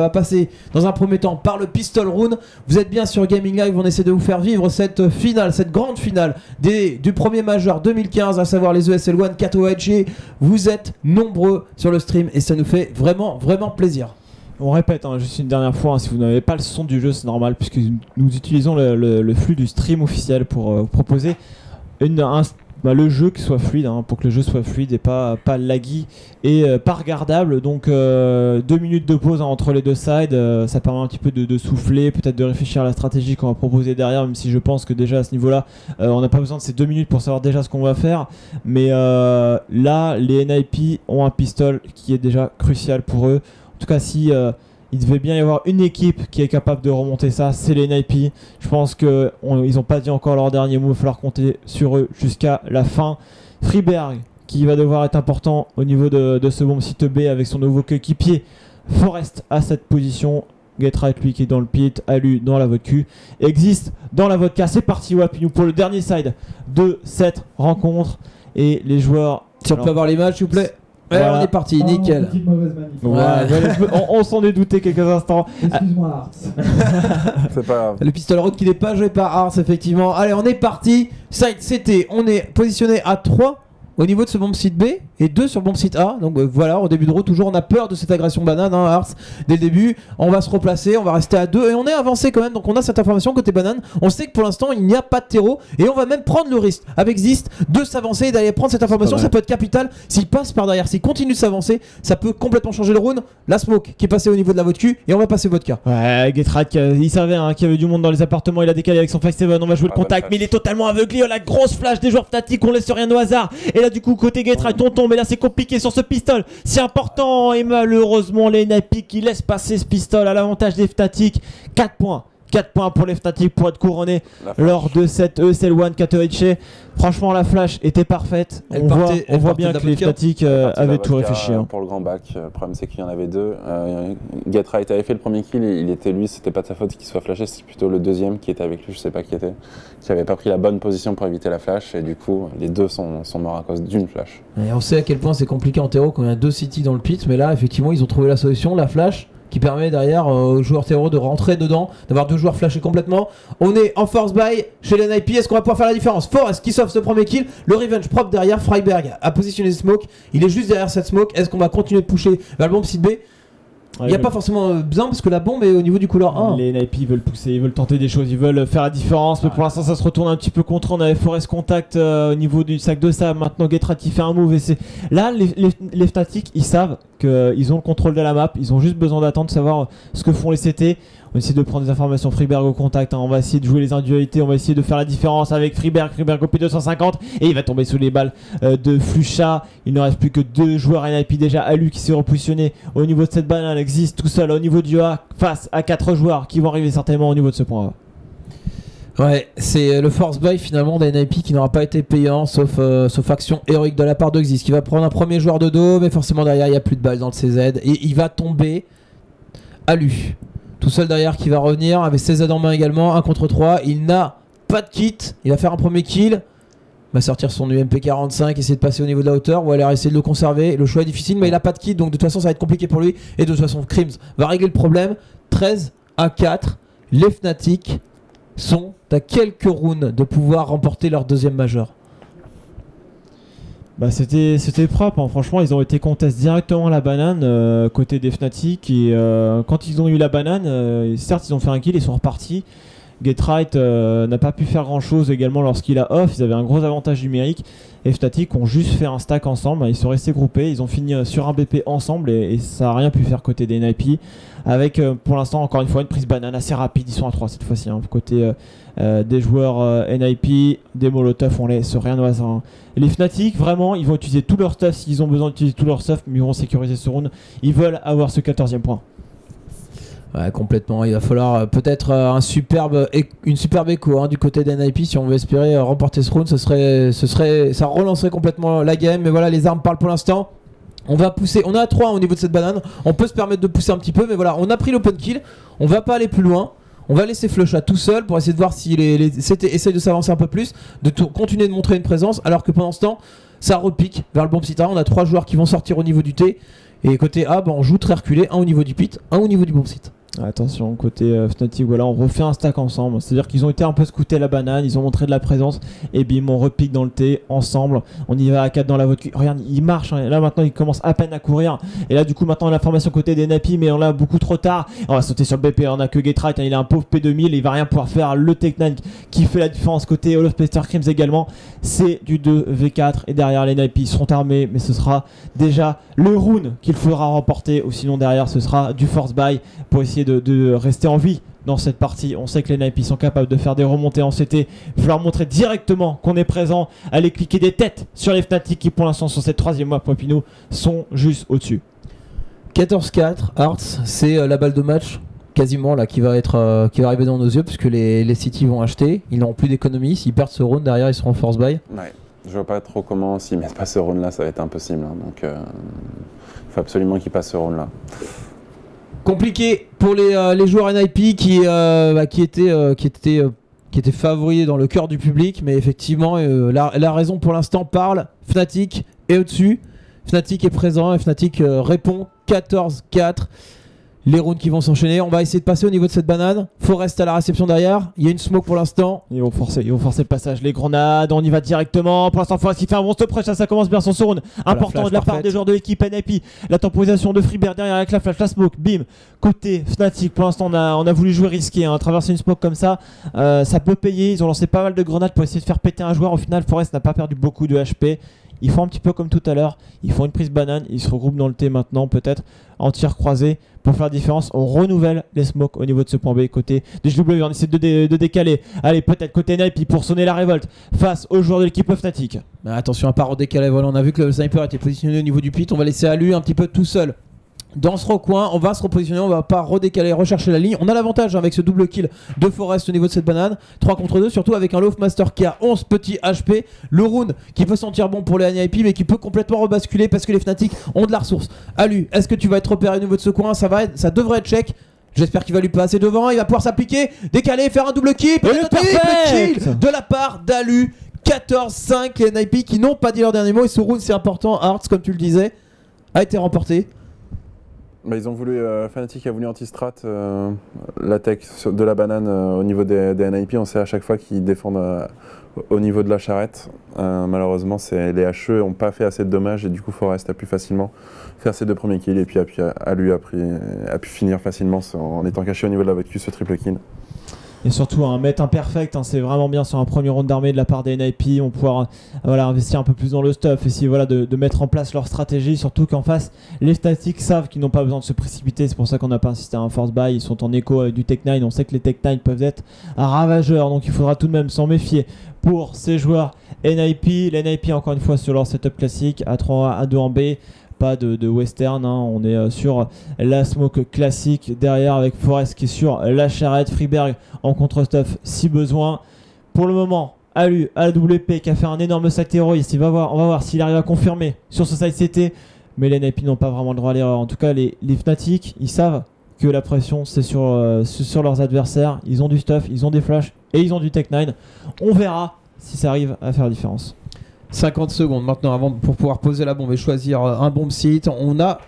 passer dans un premier temps par le pistol round. Vous êtes bien sur Gaming Live, on essaie de vous faire vivre cette finale, cette grande finale du premier majeur 2015, à savoir les ESL One KatoH. Vous êtes nombreux sur le stream et ça nous fait vraiment plaisir. On répète, juste une dernière fois, si vous n'avez pas le son du jeu, c'est normal, puisque nous utilisons le flux du stream officiel pour proposer le jeu qui soit fluide, pour que le jeu soit fluide et pas laggy et pas regardable. Donc 2 minutes de pause entre les deux sides, ça permet un petit peu de souffler, peut-être de réfléchir à la stratégie qu'on va proposer derrière, même si je pense que déjà à ce niveau-là, on n'a pas besoin de ces 2 minutes pour savoir déjà ce qu'on va faire. Mais là, les NiP ont un pistol qui est déjà crucial pour eux. En tout cas, si il devait bien y avoir une équipe qui est capable de remonter ça, c'est les NiP. Je pense qu'ils n'ont pas dit encore leur dernier mot, il va falloir compter sur eux jusqu'à la fin. Freeberg qui va devoir être important au niveau de ce bomb site B avec son nouveau coéquipier. Forest à cette position. Get-Right, lui qui est dans le pit, Alu dans la vodka, existe dans la vodka. C'est parti, Wapinou, pour le dernier side de cette rencontre. Et les joueurs. Si on peut avoir l'image, s'il vous plaît. Voilà. On est parti, nickel. Petite mauvaise manip. On s'en est douté quelques instants. Excuse-moi, Ars. C'est pas grave. Le pistol road qui n'est pas joué par Ars, effectivement. Allez, on est parti. Side CT, on est positionné à 3 au niveau de ce bomb site B et 2 sur bomb site A. Donc voilà, au début de roue, toujours on a peur de cette agression banane, hein, Ars. Dès le début, on va se replacer, on va rester à 2 et on est avancé quand même. Donc on a cette information côté banane. On sait que pour l'instant, il n'y a pas de terreau et on va même prendre le risque avec Zist de s'avancer et d'aller prendre cette information. Ça peut être capital. S'il passe par derrière, s'il continue de s'avancer, ça peut complètement changer le round. La smoke qui est passée au niveau de la vodka et on va passer vodka. Ouais, Get-Right, il savait qu'il y avait du monde dans les appartements. Il a décalé avec son 5-7. On va jouer le contact, mais il est totalement aveuglé. Oh, la grosse flash des joueurs Fnatic, on laisse rien au hasard. Et là, du coup, côté Get-Right, on tombe. Et là, c'est compliqué sur ce pistol. C'est important. Et malheureusement, les Napi qui laissent passer ce pistol à l'avantage des Fnatic. 4 points. 4 points pour les Fnatic pour être couronnés lors de cette ESL One Katowice. Franchement, la flash était parfaite. On voit bien que les Fnatic avaient tout réfléchi. Pour le grand bac, le problème c'est qu'il y en avait deux. Get-Right avait fait le premier kill, il était lui, c'était pas de sa faute qu'il soit flashé, c'est plutôt le deuxième qui était avec lui, je sais pas qui était, qui avait pas pris la bonne position pour éviter la flash et du coup les deux sont morts à cause d'une flash. Et on sait à quel point c'est compliqué en terreau quand il y a 2 cities dans le pit, mais là effectivement ils ont trouvé la solution, la flash, qui permet derrière aux joueurs terreau de rentrer dedans, d'avoir 2 joueurs flashés complètement. On est en force buy chez les NIP, est-ce qu'on va pouvoir faire la différence? Forest qui sauve ce premier kill, le revenge propre derrière, Freiberg a positionné smoke, il est juste derrière cette smoke, est-ce qu'on va continuer de pusher vers le bomb site B? Il n'y a pas forcément besoin parce que la bombe est au niveau du couloir 1. Les NIP veulent pousser, ils veulent tenter des choses, ils veulent faire la différence, mais pour l'instant ça se retourne un petit peu contre. On avait Forest Contact au niveau du sac de sable, maintenant Get-Right il fait un move et c'est... Là les Fnatic ils savent qu'ils ont le contrôle de la map, ils ont juste besoin d'attendre de savoir ce que font les CT. On essaie de prendre des informations Freeberg au contact, on va essayer de jouer les individualités, on va essayer de faire la différence avec Freeberg au P250 et il va tomber sous les balles de Flusha. Il ne reste plus que 2 joueurs NIP déjà. Alu qui s'est repositionné au niveau de cette banane, existe tout seul au niveau du A face à 4 joueurs qui vont arriver certainement au niveau de ce point A. Ouais, c'est le force buy finalement d'un NIP qui n'aura pas été payant sauf action héroïque de la part de Xyz qui va prendre un premier joueur de dos, mais forcément derrière il n'y a plus de balles dans le CZ et il va tomber Alu. Tout seul derrière qui va revenir avec CZ en main également, 1 contre 3, il n'a pas de kit, il va faire un premier kill, va sortir son UMP 45, essayer de passer au niveau de la hauteur ou alors essayer de le conserver, le choix est difficile mais il n'a pas de kit donc de toute façon ça va être compliqué pour lui et de toute façon Crims va régler le problème. 13 à 4, les Fnatic sont à quelques rounds de pouvoir remporter leur deuxième majeur. Bah c'était propre, hein. Franchement ils ont été contest directement la banane côté des Fnatic et quand ils ont eu la banane, certes ils ont fait un kill, ils sont repartis. Get-Right n'a pas pu faire grand chose également lorsqu'il a off, ils avaient un gros avantage numérique et Fnatic ont juste fait un stack ensemble, ils sont restés groupés, ils ont fini sur un BP ensemble et ça n'a rien pu faire côté des NIP avec pour l'instant encore une fois une prise banane assez rapide, ils sont à 3 cette fois-ci hein. Côté des joueurs NIP, des Molotov on laisse rien au hasard hein. Les Fnatic vraiment ils vont utiliser tout leur stuff s'ils ont besoin d'utiliser tout leur stuff mais ils vont sécuriser ce round, ils veulent avoir ce 14e point. Ouais, complètement. Il va falloir peut-être une superbe écho hein, du côté des NIP si on veut espérer remporter ce round. Ça relancerait complètement la game. Mais voilà, les armes parlent pour l'instant. On va pousser. On est à 3 au niveau de cette banane. On peut se permettre de pousser un petit peu. Mais voilà, on a pris l'open kill. On va pas aller plus loin. On va laisser Flusha tout seul pour essayer de voir si les CT essayent de s'avancer un peu plus, de continuer de montrer une présence. Alors que pendant ce temps, ça repique vers le bomb site A. On a 3 joueurs qui vont sortir au niveau du T. Et côté A, on joue très reculé. Un au niveau du pit, un au niveau du bomb site. Attention, côté Fnatic, voilà, on refait un stack ensemble. C'est-à-dire qu'ils ont été un peu scoutés la banane, ils ont montré de la présence, et bim, on repique dans le T ensemble. On y va à 4 dans la vodka. Regarde, il marche, hein. Là maintenant, il commence à peine à courir. Et là, du coup, maintenant, on a la formation côté des Napi, mais on l'a beaucoup trop tard. On va sauter sur le BP, on a que Get-Right, hein. Il a un pauvre P2000, il va rien pouvoir faire. Le Tech9 qui fait la différence côté All of Pester Crims également. C'est du 2v4, et derrière, les Napi seront armés, mais ce sera déjà le round qu'il faudra remporter, ou sinon derrière, ce sera du force buy pour essayer de rester en vie dans cette partie. On sait que les NIP sont capables de faire des remontées en CT. Il va falloir montrer directement qu'on est présent, aller cliquer des têtes sur les Fnatic qui pour l'instant sur cette 3e map Popino sont juste au-dessus. 14-4, Arts, c'est la balle de match quasiment là qui va arriver dans nos yeux puisque les City vont acheter, ils n'auront plus d'économie, s'ils perdent ce round derrière ils seront en force buy. Ouais. Je vois pas trop comment, s'ils mettent pas ce round là, ça va être impossible. Hein. Donc il faut absolument qu'ils passent ce round là. Compliqué pour les joueurs NIP qui étaient favoris dans le cœur du public, mais effectivement la raison pour l'instant parle. Fnatic est au-dessus, Fnatic est présent et Fnatic répond 14-4. Les rounds qui vont s'enchaîner, on va essayer de passer au niveau de cette banane. Forest à la réception derrière, il y a une smoke pour l'instant. Ils vont forcer le passage, les grenades, on y va directement. Pour l'instant, Forest qui fait un bon stop pressure, ça commence bien son round. Important de la part des joueurs de l'équipe NIP. La temporisation de Freebird derrière avec la flash, la smoke, bim. Côté Fnatic, pour l'instant, on a voulu jouer risqué. Traverser une smoke comme ça, ça peut payer. Ils ont lancé pas mal de grenades pour essayer de faire péter un joueur. Au final, Forest n'a pas perdu beaucoup de HP. Ils font un petit peu comme tout à l'heure, ils font une prise banane, ils se regroupent dans le T maintenant peut-être en tir croisé pour faire la différence. On renouvelle les smokes au niveau de ce point B côté des JW, on essaie de décaler. Allez, peut-être côté NIP pour sonner la révolte face aux joueurs de l'équipe Fnatic. Mais attention à pas redécaler, voilà, on a vu que le sniper était positionné au niveau du pit, on va laisser Alu un petit peu tout seul. Dans ce recoin, on va se repositionner, on va pas redécaler, rechercher la ligne. On a l'avantage avec ce double kill de Forest au niveau de cette banane. 3 contre 2, surtout avec un Loftmaster qui a 11 petits HP. Le round qui peut sentir bon pour les NIP, mais qui peut complètement rebasculer parce que les Fnatic ont de la ressource. Alu, est-ce que tu vas être repéré au niveau de ce coin? Ça devrait être check. J'espère qu'il va lui passer devant, il va pouvoir s'appliquer, décaler, faire un double kill. Peut-être triple kill de la part d'Alu. 14-5, les NIP qui n'ont pas dit leur dernier mot. Et ce round, c'est important. Hearts, comme tu le disais, a été remporté. Bah, ils ont voulu, Fnatic a voulu anti-strat la tech de la banane au niveau des NIP. On sait à chaque fois qu'ils défendent au niveau de la charrette. Malheureusement, les HE n'ont pas fait assez de dommages et du coup Forest a pu facilement faire ses 2 premiers kills et puis Alu a pu finir facilement en étant caché au niveau de la vodka ce triple kill. Et surtout un met imperfect, c'est vraiment bien sur un premier round d'armée de la part des NIP. On pourra investir un peu plus dans le stuff, essayer de mettre en place leur stratégie. Surtout qu'en face, les Fnatic savent qu'ils n'ont pas besoin de se précipiter. C'est pour ça qu'on n'a pas insisté à un force buy. Ils sont en écho avec du Tech9. On sait que les Tech9 peuvent être ravageurs, donc il faudra tout de même s'en méfier pour ces joueurs NIP. Les NIP, encore une fois, sur leur setup classique, à 3 à 2 en B. Pas de western, on est sur la smoke classique derrière avec Forest qui est sur la charrette, Freeberg en contre-stuff si besoin. Pour le moment, Alu à la WP qui a fait un énorme sac terroriste, on va voir s'il arrive à confirmer sur ce side CT, mais les NIP n'ont pas vraiment le droit à l'erreur. En tout cas, les Fnatic, ils savent que la pression c'est sur leurs adversaires, ils ont du stuff, ils ont des flashs et ils ont du Tech9. On verra si ça arrive à faire la différence. 50 secondes maintenant pour pouvoir poser la bombe et choisir un bomb site. On a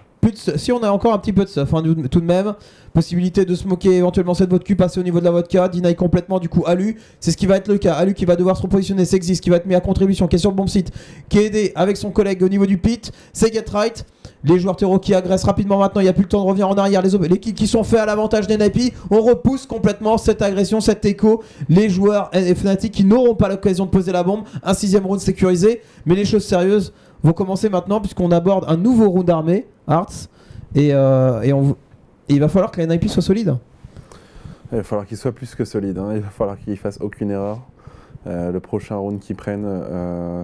encore un petit peu de stuff tout de même. Possibilité de smoker éventuellement cette vodka, passer au niveau de la vodka, deny complètement du coup Alu. C'est ce qui va être le cas. Alu qui va devoir se repositionner, Sexis qui va être mis à contribution, qui est sur le bomb site, qui est aidé avec son collègue au niveau du pit. C'est Get Right. Les joueurs terreaux qui agressent rapidement maintenant, il n'y a plus le temps de revenir en arrière. Les kills qui sont faits à l'avantage des NIP, on repousse complètement cette agression, cet écho. Les joueurs Fnatic qui n'auront pas l'occasion de poser la bombe. Un 6ème round sécurisé, mais les choses sérieuses vont commencer maintenant puisqu'on aborde un nouveau round armé, Hearts, et il va falloir que les NIP soient solides. Il va falloir qu'ils soient plus que solides, il va falloir qu'ils fassent aucune erreur. Le prochain round qu'ils prennent,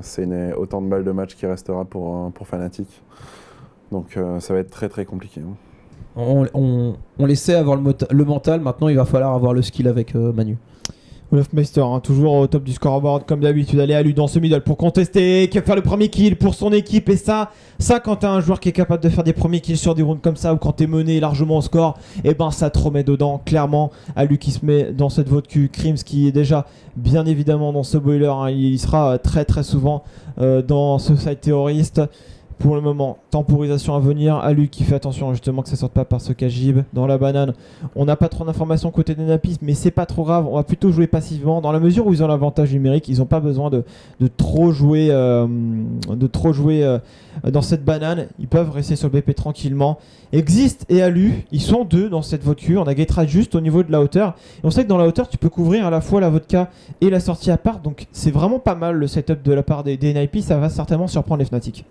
c'est autant de balles de match qui restera pour Fnatic. Donc ça va être très très compliqué. On laissait avoir le mental, maintenant il va falloir avoir le skill avec Manu. Wolfmeister, toujours au top du scoreboard comme d'habitude. Allez, Alu dans ce middle pour contester, qui va faire le premier kill pour son équipe. Et ça quand t'as un joueur qui est capable de faire des premiers kills sur des rounds comme ça, ou quand t'es mené largement au score, et ben ça te remet dedans. Clairement, Alu qui se met dans cette vodka, Crims qui est déjà bien évidemment dans ce boiler, il sera très très souvent dans ce side terroriste. Pour le moment, temporisation à venir. Alu qui fait attention justement que ça sorte pas par ce Kajib dans la banane. On n'a pas trop d'informations côté des Napis, mais c'est pas trop grave. On va plutôt jouer passivement dans la mesure où ils ont l'avantage numérique. Ils n'ont pas besoin de trop jouer, dans cette banane. Ils peuvent rester sur le BP tranquillement. Exist et Alu, ils sont deux dans cette vodka. On a Getra juste au niveau de la hauteur. Et on sait que dans la hauteur, tu peux couvrir à la fois la vodka et la sortie à part. Donc c'est vraiment pas mal le setup de la part des Napis. Ça va certainement surprendre les Fnatic.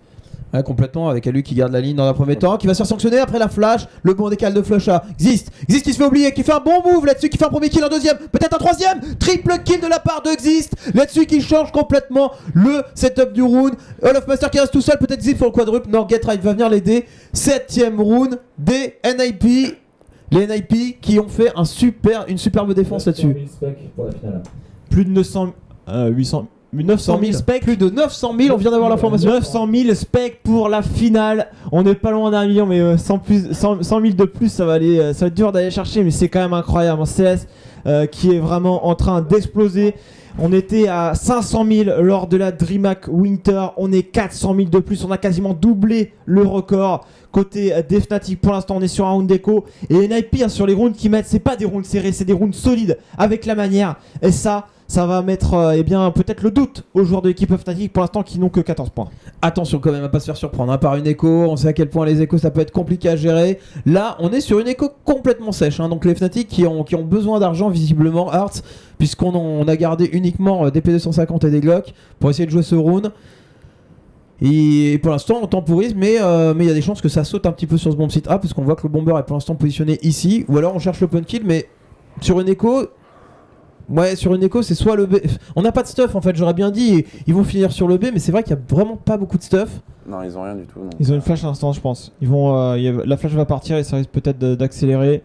Ouais, complètement, avec Alu qui garde la ligne dans un premier temps, qui va se faire sanctionner après la flash, le bon décal de flush à Exist qui se fait oublier, qui fait un bon move là-dessus, qui fait un premier kill, un deuxième, peut-être un troisième, triple kill de la part de Exist, là-dessus qui change complètement le setup du round. Loftmaster qui reste tout seul, peut-être Exist pour le quadruple, non, Get Right va venir l'aider. 7ème round des NIP, les NIP qui ont fait une superbe défense là-dessus. Plus de 800 900 000 specs. Plus de 900 000, on vient d'avoir l'information. 900 000 specs pour la finale. On n'est pas loin d'1 million, mais 100 000 de plus, ça va être dur d'aller chercher, mais c'est quand même incroyable. Un CS qui est vraiment en train d'exploser. On était à 500 000 lors de la DreamHack Winter. On est 400 000 de plus. On a quasiment doublé le record. Côté des Fnatic, pour l'instant, on est sur un round d'écho. Et NIP, sur les rounds qu'ils mettent, c'est pas des rounds serrés, c'est des rounds solides avec la manière. Et ça va mettre peut-être le doute aux joueurs de l'équipe Fnatic pour l'instant qui n'ont que 14 points. Attention quand même à pas se faire surprendre par une écho. On sait à quel point les échos ça peut être compliqué à gérer. Là, on est sur une écho complètement sèche. Donc les Fnatic qui ont besoin d'argent visiblement, Hearts, puisqu'on a gardé uniquement des P250 et des Glock pour essayer de jouer ce round. Et pour l'instant on temporise, mais il y a des chances que ça saute un petit peu sur ce bomb site A, parce qu'on voit que le bomber est pour l'instant positionné ici, ou alors on cherche l'open kill, mais sur une écho, c'est soit le B. On n'a pas de stuff en fait, j'aurais bien dit, ils vont finir sur le B, mais c'est vrai qu'il y a vraiment pas beaucoup de stuff. Non, ils ont rien du tout. Ils ont une flash à l'instant, je pense. La flash va partir et ça risque peut-être d'accélérer.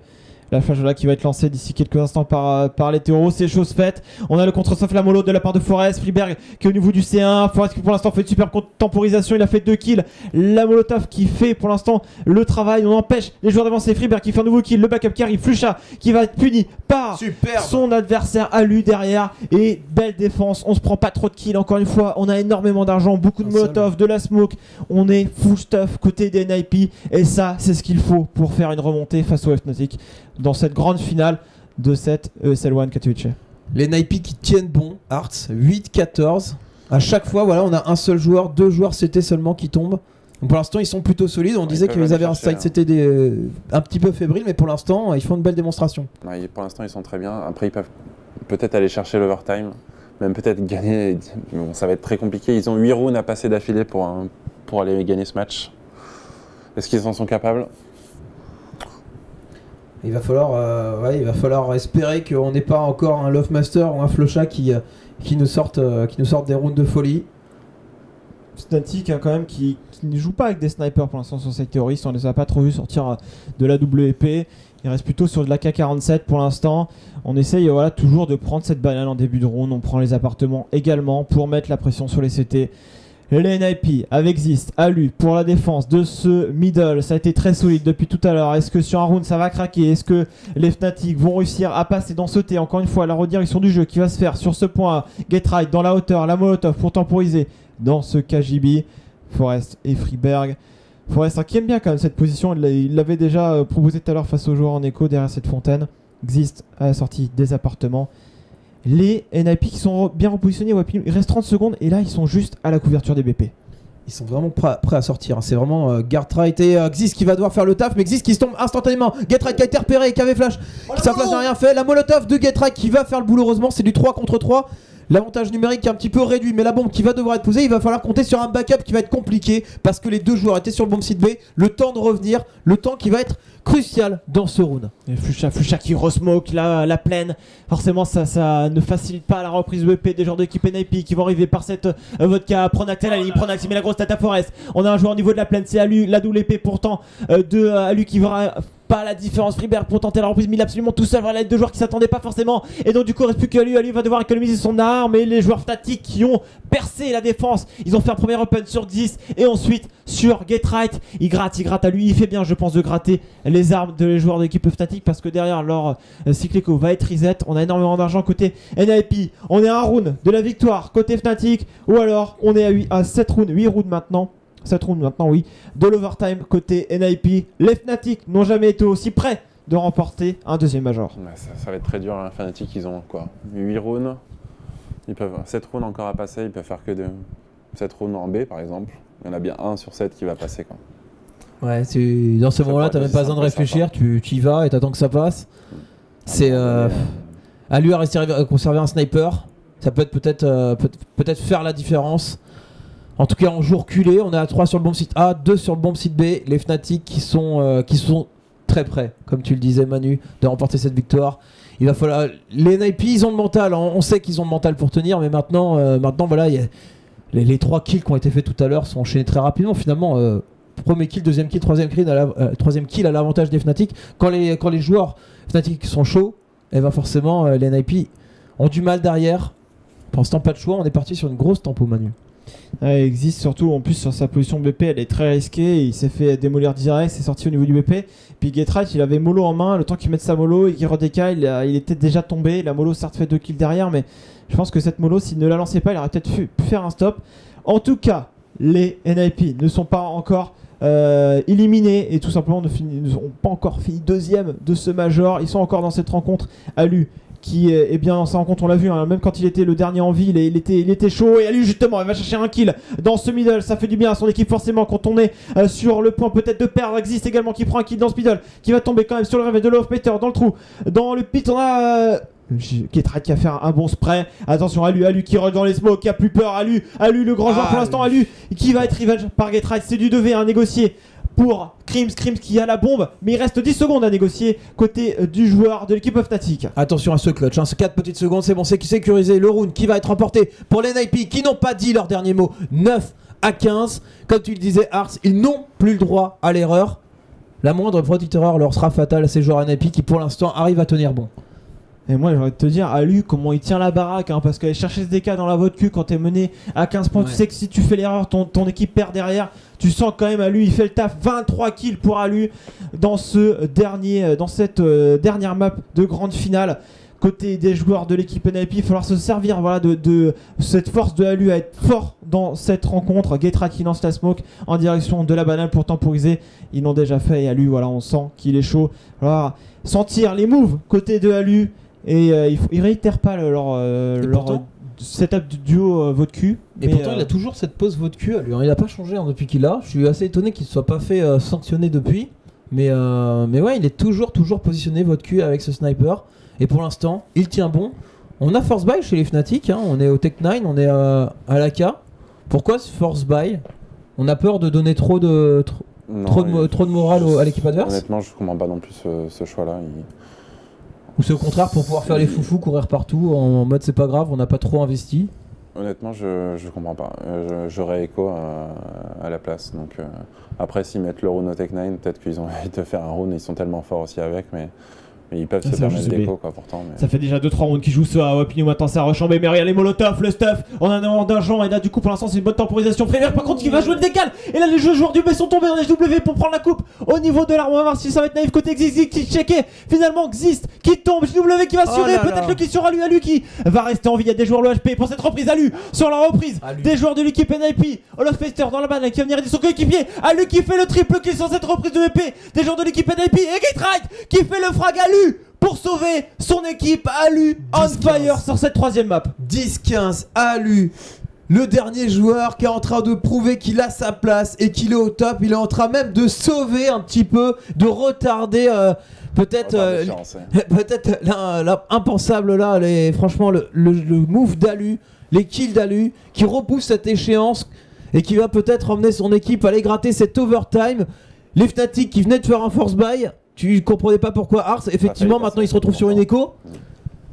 La flash là qui va être lancée d'ici quelques instants par les Théoros, c'est chose faite. On a le contre-soft la mollo de la part de Forest. Freeberg qui est au niveau du C1. Forest qui pour l'instant fait une super temporisation, il a fait 2 kills. La Molotov qui fait pour l'instant le travail. On empêche les joueurs d'avancer. Freeberg qui fait un nouveau kill. Le backup qui arrive. Flusha qui va être puni par son adversaire Alu derrière. Et belle défense. On se prend pas trop de kills. Encore une fois, on a énormément d'argent, beaucoup de Molotov, de la smoke. On est full stuff côté des NIP. Et ça, c'est ce qu'il faut pour faire une remontée face au Fnatic dans cette grande finale de cette ESL1 Katowice. Les NIP qui tiennent bon, Hearts 8-14. À chaque fois, voilà, on a un seul joueur, 2 joueurs CT seulement qui tombent. Donc pour l'instant, ils sont plutôt solides. On disait qu'ils avaient un side CT un petit peu fébrile, mais pour l'instant, ils font une belle démonstration. Ouais, pour l'instant, ils sont très bien. Après, ils peuvent peut-être aller chercher l'overtime, même peut-être gagner. Bon, ça va être très compliqué. Ils ont 8 rounds à passer d'affilée pour aller gagner ce match. Est-ce qu'ils en sont capables ? Il va falloir espérer qu'on n'ait pas encore un Lovemaster ou un Flosha qui nous sortent des rounds de folie. Fnatic quand même qui ne joue pas avec des snipers pour l'instant sur cette théorie. On ne les a pas trop vus sortir de la WP. Il reste plutôt sur de la K47 pour l'instant. On essaye toujours de prendre cette banane en début de round. On prend les appartements également pour mettre la pression sur les CT. Les NIP avec Zist, Alu pour la défense de ce middle, ça a été très solide depuis tout à l'heure. Est-ce que sur un round ça va craquer? Est-ce que les Fnatic vont réussir à passer dans ce T? Encore une fois, la redirection du jeu qui va se faire sur ce point. Get right dans la hauteur, la Molotov pour temporiser dans ce KGB. Forest et Freeberg. Forest qui aime bien quand même cette position, il l'avait déjà proposé tout à l'heure face aux joueurs en écho derrière cette fontaine. Xist à la sortie des appartements. Les NIP qui sont bien repositionnés, il reste 30 secondes et là ils sont juste à la couverture des BP. Ils sont vraiment prêts à sortir, c'est vraiment Gartright et Xist qui va devoir faire le taf, mais Xist qui se tombe instantanément. Getright qui a été repéré, qui avait flash, sa flash n'a rien fait. La Molotov de Getright qui va faire le boulot, heureusement c'est du 3 contre 3. L'avantage numérique est un petit peu réduit, mais la bombe qui va devoir être posée, il va falloir compter sur un backup qui va être compliqué parce que les 2 joueurs étaient sur le bomb site B. Le temps de revenir, le temps qui va être crucial dans ce round. Et Flusha qui resmoke la plaine. Forcément, ça ne facilite pas la reprise de BP des joueurs d'équipe NIP qui vont arriver par cette vodka. Pronax à la ligne, Pronax il met la grosse tête à Forest. On a un joueur au niveau de la plaine, c'est Alu, la double épée pourtant de Alu qui va pas la différence. Freeberg pour tenter la reprise, mais il est absolument tout seul. Voilà les 2 joueurs qui s'attendaient pas forcément. Et donc du coup, il reste plus que Alu va devoir économiser son arme. Et les joueurs Fnatic qui ont percé la défense, ils ont fait un premier open sur 10 et ensuite sur Getright. Il gratte à lui. Il fait bien, je pense, de gratter les armes de les joueurs de l'équipe Fnatic parce que derrière leur cyclico va être reset. On a énormément d'argent côté NIP. On est à un round de la victoire côté Fnatic, ou alors on est à 7 rounds, 8 rounds maintenant. 7 rounds maintenant, oui, de l'overtime côté NIP. Les Fnatic n'ont jamais été aussi près de remporter un deuxième major. Ouais, ça va être très dur, hein. Fnatic, ils ont quoi, 8 rounds, 7 rounds encore à passer, ils peuvent faire que 7 rounds en B par exemple. Il y en a bien 1 sur 7 qui va passer, quoi. Ouais, dans ce moment-là, t'as même pas besoin de réfléchir, tu y vas et t'attends que ça passe. C'est à lui à conserver un sniper, ça peut être peut-être faire la différence. En tout cas, on joue reculé, on est à 3 sur le bomb site A, 2 sur le bomb site B. Les Fnatic qui sont très près, comme tu le disais Manu, de remporter cette victoire. Il va falloir... Les NIP, ils ont le mental, hein. On sait qu'ils ont le mental pour tenir, mais maintenant voilà, les 3 kills qui ont été faits tout à l'heure sont enchaînés très rapidement. Finalement, premier kill, deuxième kill, troisième kill à l'avantage des Fnatic. Quand les joueurs Fnatic sont chauds, et ben forcément les NIP ont du mal derrière. Pour l'instant, pas de choix, on est parti sur une grosse tempo, Manu. Ouais, existe surtout en plus sur sa position BP, elle est très risquée. Il s'est fait démolir direct, c'est sorti au niveau du BP. Puis Getright, il avait mollo en main, le temps qu'il mette sa mollo et qu'il redécaille, il était déjà tombé. La mollo certes fait 2 kills derrière, mais je pense que cette mollo, s'il ne la lançait pas, il aurait peut-être pu faire un stop. En tout cas, les NIP ne sont pas encore éliminés et tout simplement ne sont pas encore fini deuxième de ce major. Ils sont encore dans cette rencontre. Alu qui est bien dans sa rencontre, on l'a vu, hein, même quand il était le dernier en vie, il était chaud. Et Alu justement, il va chercher un kill dans ce middle, ça fait du bien à son équipe forcément quand on est sur le point peut-être de perdre. Existe également qui prend un kill dans ce middle, qui va tomber quand même sur le réveil de Lovepeter dans le trou. Dans le pit, on a Getright qui a fait un bon spray. Attention, Alu qui roule dans les smokes, qui a plus peur. Alu le grand joueur pour l'instant. Alu qui va être revenge par Getright. C'est du 2v1 négocié pour Crims qui a la bombe, mais il reste 10 secondes à négocier côté du joueur de l'équipe of Fnatic. Attention à ce clutch, hein, c'est 4 petites secondes, c'est bon, c'est sécurisé. Le round qui va être remporté pour les NIP qui n'ont pas dit leur dernier mot. 9-15. Comme tu le disais, Ars, ils n'ont plus le droit à l'erreur. La moindre petite erreur leur sera fatale à ces joueurs NIP qui pour l'instant arrivent à tenir bon. Et moi j'ai envie de te dire, Alu, comment il tient la baraque, hein, parce qu'aller chercher ce DK dans la voie de cul quand t'es mené à 15 points, tu sais que si tu fais l'erreur, ton équipe perd derrière. Tu sens quand même Alu, il fait le taf. 23 kills pour Alu dans cette dernière map de grande finale. Côté des joueurs de l'équipe NIP, il va falloir se servir de cette force de Alu à être fort dans cette rencontre. Getright qui lance la smoke en direction de la banane pour temporiser. Ils l'ont déjà fait et Alu, voilà, on sent qu'il est chaud. Alors, sentir les moves côté de Alu. Et ils réitèrent pas leur setup du duo Vodku. Et pourtant il a toujours cette pose Vodku, lui, hein, il a pas changé depuis qu'il a. Je suis assez étonné qu'il ne soit pas fait sanctionner depuis. Mais ouais, il est toujours positionné Vodku avec ce sniper. Et pour l'instant, il tient bon. On a force buy chez les Fnatic, hein, on est au Tech 9, on est à l'AK. Pourquoi ce force buy? On a peur de donner trop de morale à l'équipe adverse? Honnêtement, je comprends pas non plus ce choix-là. Ou c'est au contraire pour pouvoir faire les foufous, courir partout en mode c'est pas grave, on n'a pas trop investi? Honnêtement, je comprends pas. J'aurais écho à la place. Donc, après, s'ils mettent le rune au Tech 9, peut-être qu'ils ont envie de faire un rune, ils sont tellement forts aussi avec, mais ils peuvent se permettre d'écho quoi pourtant. Mais... Ça fait déjà 2-3 rounds qui jouent ça. Wapinu maintenant ça a rechambé, mais regarde les molotovs, le stuff. On a un avant d'un Jean et là du coup pour l'instant c'est une bonne temporisation. Freeberg par contre qui va jouer le décal. Et là les joueurs du B sont tombés en HW pour prendre la coupe au niveau de l'arme. On va voir si ça va être naïf côté Xist qui checké. Finalement Xist qui tombe, HW qui va assurer. Peut-être le kill sur Alu qui va rester en vie. Il y a des joueurs le HP pour cette reprise. Alu sur la reprise. Des joueurs de l'équipe NIP. Olofmeister dans la banane qui va venir aider son coéquipier. Alu qui fait le triple kill sur cette reprise de VP. Des joueurs de l'équipe NIP et Getright qui fait le frag Alu pour sauver son équipe. Alu on fire sur cette troisième map. 10-15 Alu, le dernier joueur qui est en train de prouver qu'il a sa place et qu'il est au top. Il est en train même de sauver un petit peu, de retarder peut-être l'impensable là, franchement le move d'Alu, les kills d'Alu qui repousse cette échéance et qui va peut-être emmener son équipe à aller gratter cet overtime. Les Fnatic qui venaient de faire un force buy, tu comprenais pas pourquoi Ars, effectivement maintenant il se retrouve sur une écho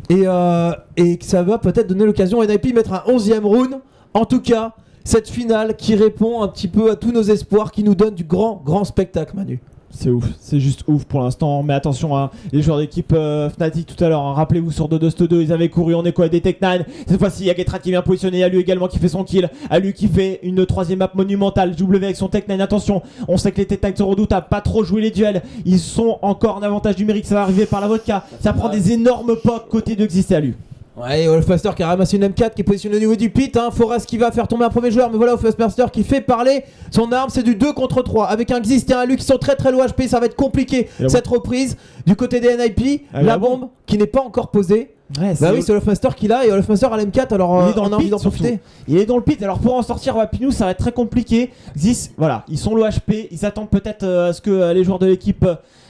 et ça va peut-être donner l'occasion à NIP mettre un 11e round. En tout cas, cette finale qui répond un petit peu à tous nos espoirs, qui nous donne du grand spectacle, Manu. C'est ouf, c'est juste ouf pour l'instant. Mais attention, hein, les joueurs d'équipe Fnatic tout à l'heure, hein, rappelez-vous sur 2-2-2, ils avaient couru en écho à des Tech 9. Cette fois-ci, il y a Getright qui vient positionner, Alu également qui fait son kill. Alu qui fait une troisième map monumentale. W avec son Tech 9. Attention, on sait que les Tech 9 sont redoutables, pas trop jouer les duels. Ils sont encore en avantage numérique, ça va arriver par la vodka. Ça prend des énormes pocs côté de Xist et Alu. Ouais, Wolfmaster qui a ramassé une M4 qui est positionnée au niveau du pit, hein. Forest qui va faire tomber un premier joueur, mais voilà Wolfmaster qui fait parler son arme. C'est du 2 contre 3 avec un Xist et un Alu qui sont très low HP. Ça va être compliqué cette reprise du côté des NIP. La bombe qui n'est pas encore posée. Ouais, bah oui, c'est Wolfmaster qui l'a et Wolfmaster à l'M4, alors on a envie d'en profiter. Il est dans le pit, alors pour en sortir Wapinu ça va être très compliqué. Xist, voilà, ils sont low HP, ils attendent peut-être à ce que les joueurs de l'équipe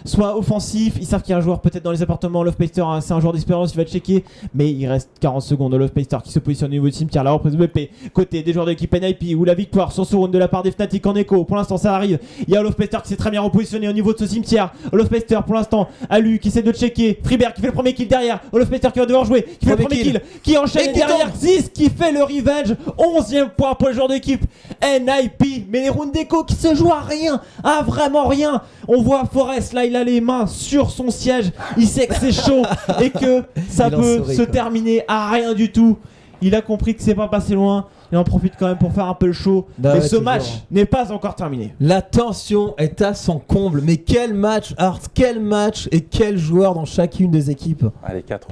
soient offensifs. Ils savent qu'il y a un joueur peut-être dans les appartements. Lovepeter, hein, c'est un joueur d'espérance, il va checker, mais il reste 40 secondes. Lovepeter qui se positionne au niveau du cimetière, la reprise de BP côté des joueurs de l'équipe NIP ou la victoire sur ce round de la part des Fnatic en écho. Pour l'instant ça arrive, il y a Lovepeter qui s'est très bien repositionné au niveau de ce cimetière. Lovepeter pour l'instant, Alu qui essaie de checker, Freeberg qui fait le premier kill derrière, Lovepeter qui va devoir jouer, qui fait le premier kill, qui enchaîne et derrière Xist qui fait le revenge. 11e point pour les joueurs d'équipe NIP. Mais les rounds d'écho qui se jouent à rien, à vraiment rien. On voit Forest là, il a les mains sur son siège, il sait que c'est chaud et que ça peut se terminer à rien du tout. Il a compris que c'est pas passé loin. Il en profite quand même pour faire un peu le show. Bah mais ouais, ce toujours. match n'est pas encore terminé. La tension est à son comble. Mais quel match, Art, quel match et quel joueur dans chacune des équipes. Allez, 4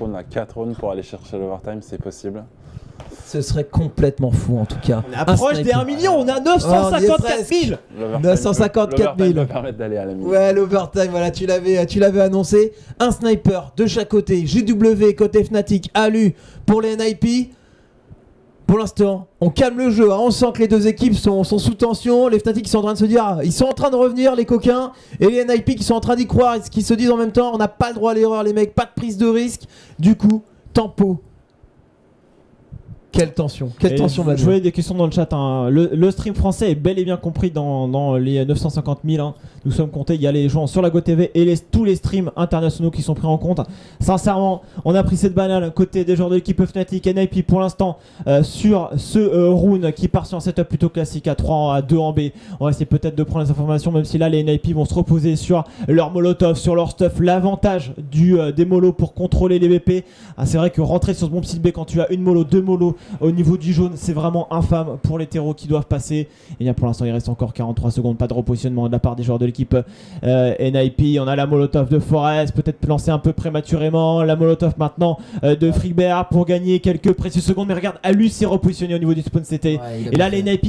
rounds pour aller chercher l'overtime, c'est possible. Ce serait complètement fou en tout cas. On approche des 1 million, on a 954 000. 954 000. va permettre d'aller à la mi. Ouais, l'overtime, voilà, tu l'avais annoncé. Un sniper de chaque côté, JW côté Fnatic, Alu pour les NIP. Pour l'instant, on calme le jeu, hein. On sent que les deux équipes sont sous tension. Les Fnatic qui sont en train de se dire, ils sont en train de revenir les coquins. Et les NIP qui sont en train d'y croire, qui se disent en même temps, on n'a pas le droit à l'erreur les mecs, pas de prise de risque. Du coup, tempo. Quelle tension Manu. Je voyais des questions dans le chat. Hein. Le stream français est bel et bien compris dans les 950 000. Hein. Nous sommes comptés. Il y a les gens sur la GoTV et tous les streams internationaux qui sont pris en compte. Sincèrement, on a pris cette banane côté des joueurs de l'équipe Fnatic. NIP pour l'instant sur ce round qui part sur un setup plutôt classique à 3 à 2 en B. On va essayer peut-être de prendre les informations, même si là les NIP vont se reposer sur leur molotov, sur leur stuff. L'avantage des molos pour contrôler les BP. Ah, c'est vrai que rentrer sur ce bon petit B quand tu as une molo, 2 molos au niveau du jaune, c'est vraiment infâme pour les terreaux qui doivent passer. Et bien pour l'instant, il reste encore 43 secondes, pas de repositionnement de la part des joueurs de l'équipe NIP. On a la molotov de Forest, peut-être lancée un peu prématurément. La molotov maintenant de Freebert pour gagner quelques précieuses secondes. Mais regarde, Alu s'est repositionné au niveau du spawn CT. Et là, les NIP,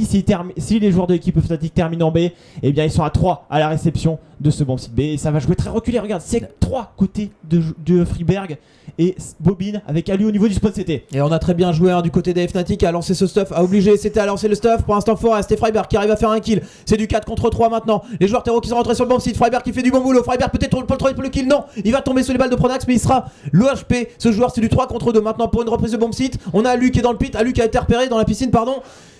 si les joueurs de l'équipe Fnatic terminent en B, et bien ils sont à 3 à la réception de ce bon site B. Et ça va jouer très reculé. Regarde, c'est 3 côtés de Freeberg et Bobine avec Alu au niveau du spawn CT. Et on a très bien joué hein, du côté des Fnatic à lancer ce stuff, à obliger c'était à lancer le stuff. Pour l'instant Forest et Freiberg qui arrivent à faire un kill. C'est du 4 contre 3 maintenant. Les joueurs terreaux qui sont rentrés sur le bon site. Freiberg qui fait du bon boulot. Freiberg peut-être pour le kill. Non, il va tomber sur les balles de Pronax, mais il sera l'OHP. Ce joueur c'est du 3 contre 2 maintenant pour une reprise de bomb site. On a Alu qui est dans le pit, Alu qui a été repéré dans la piscine pardon.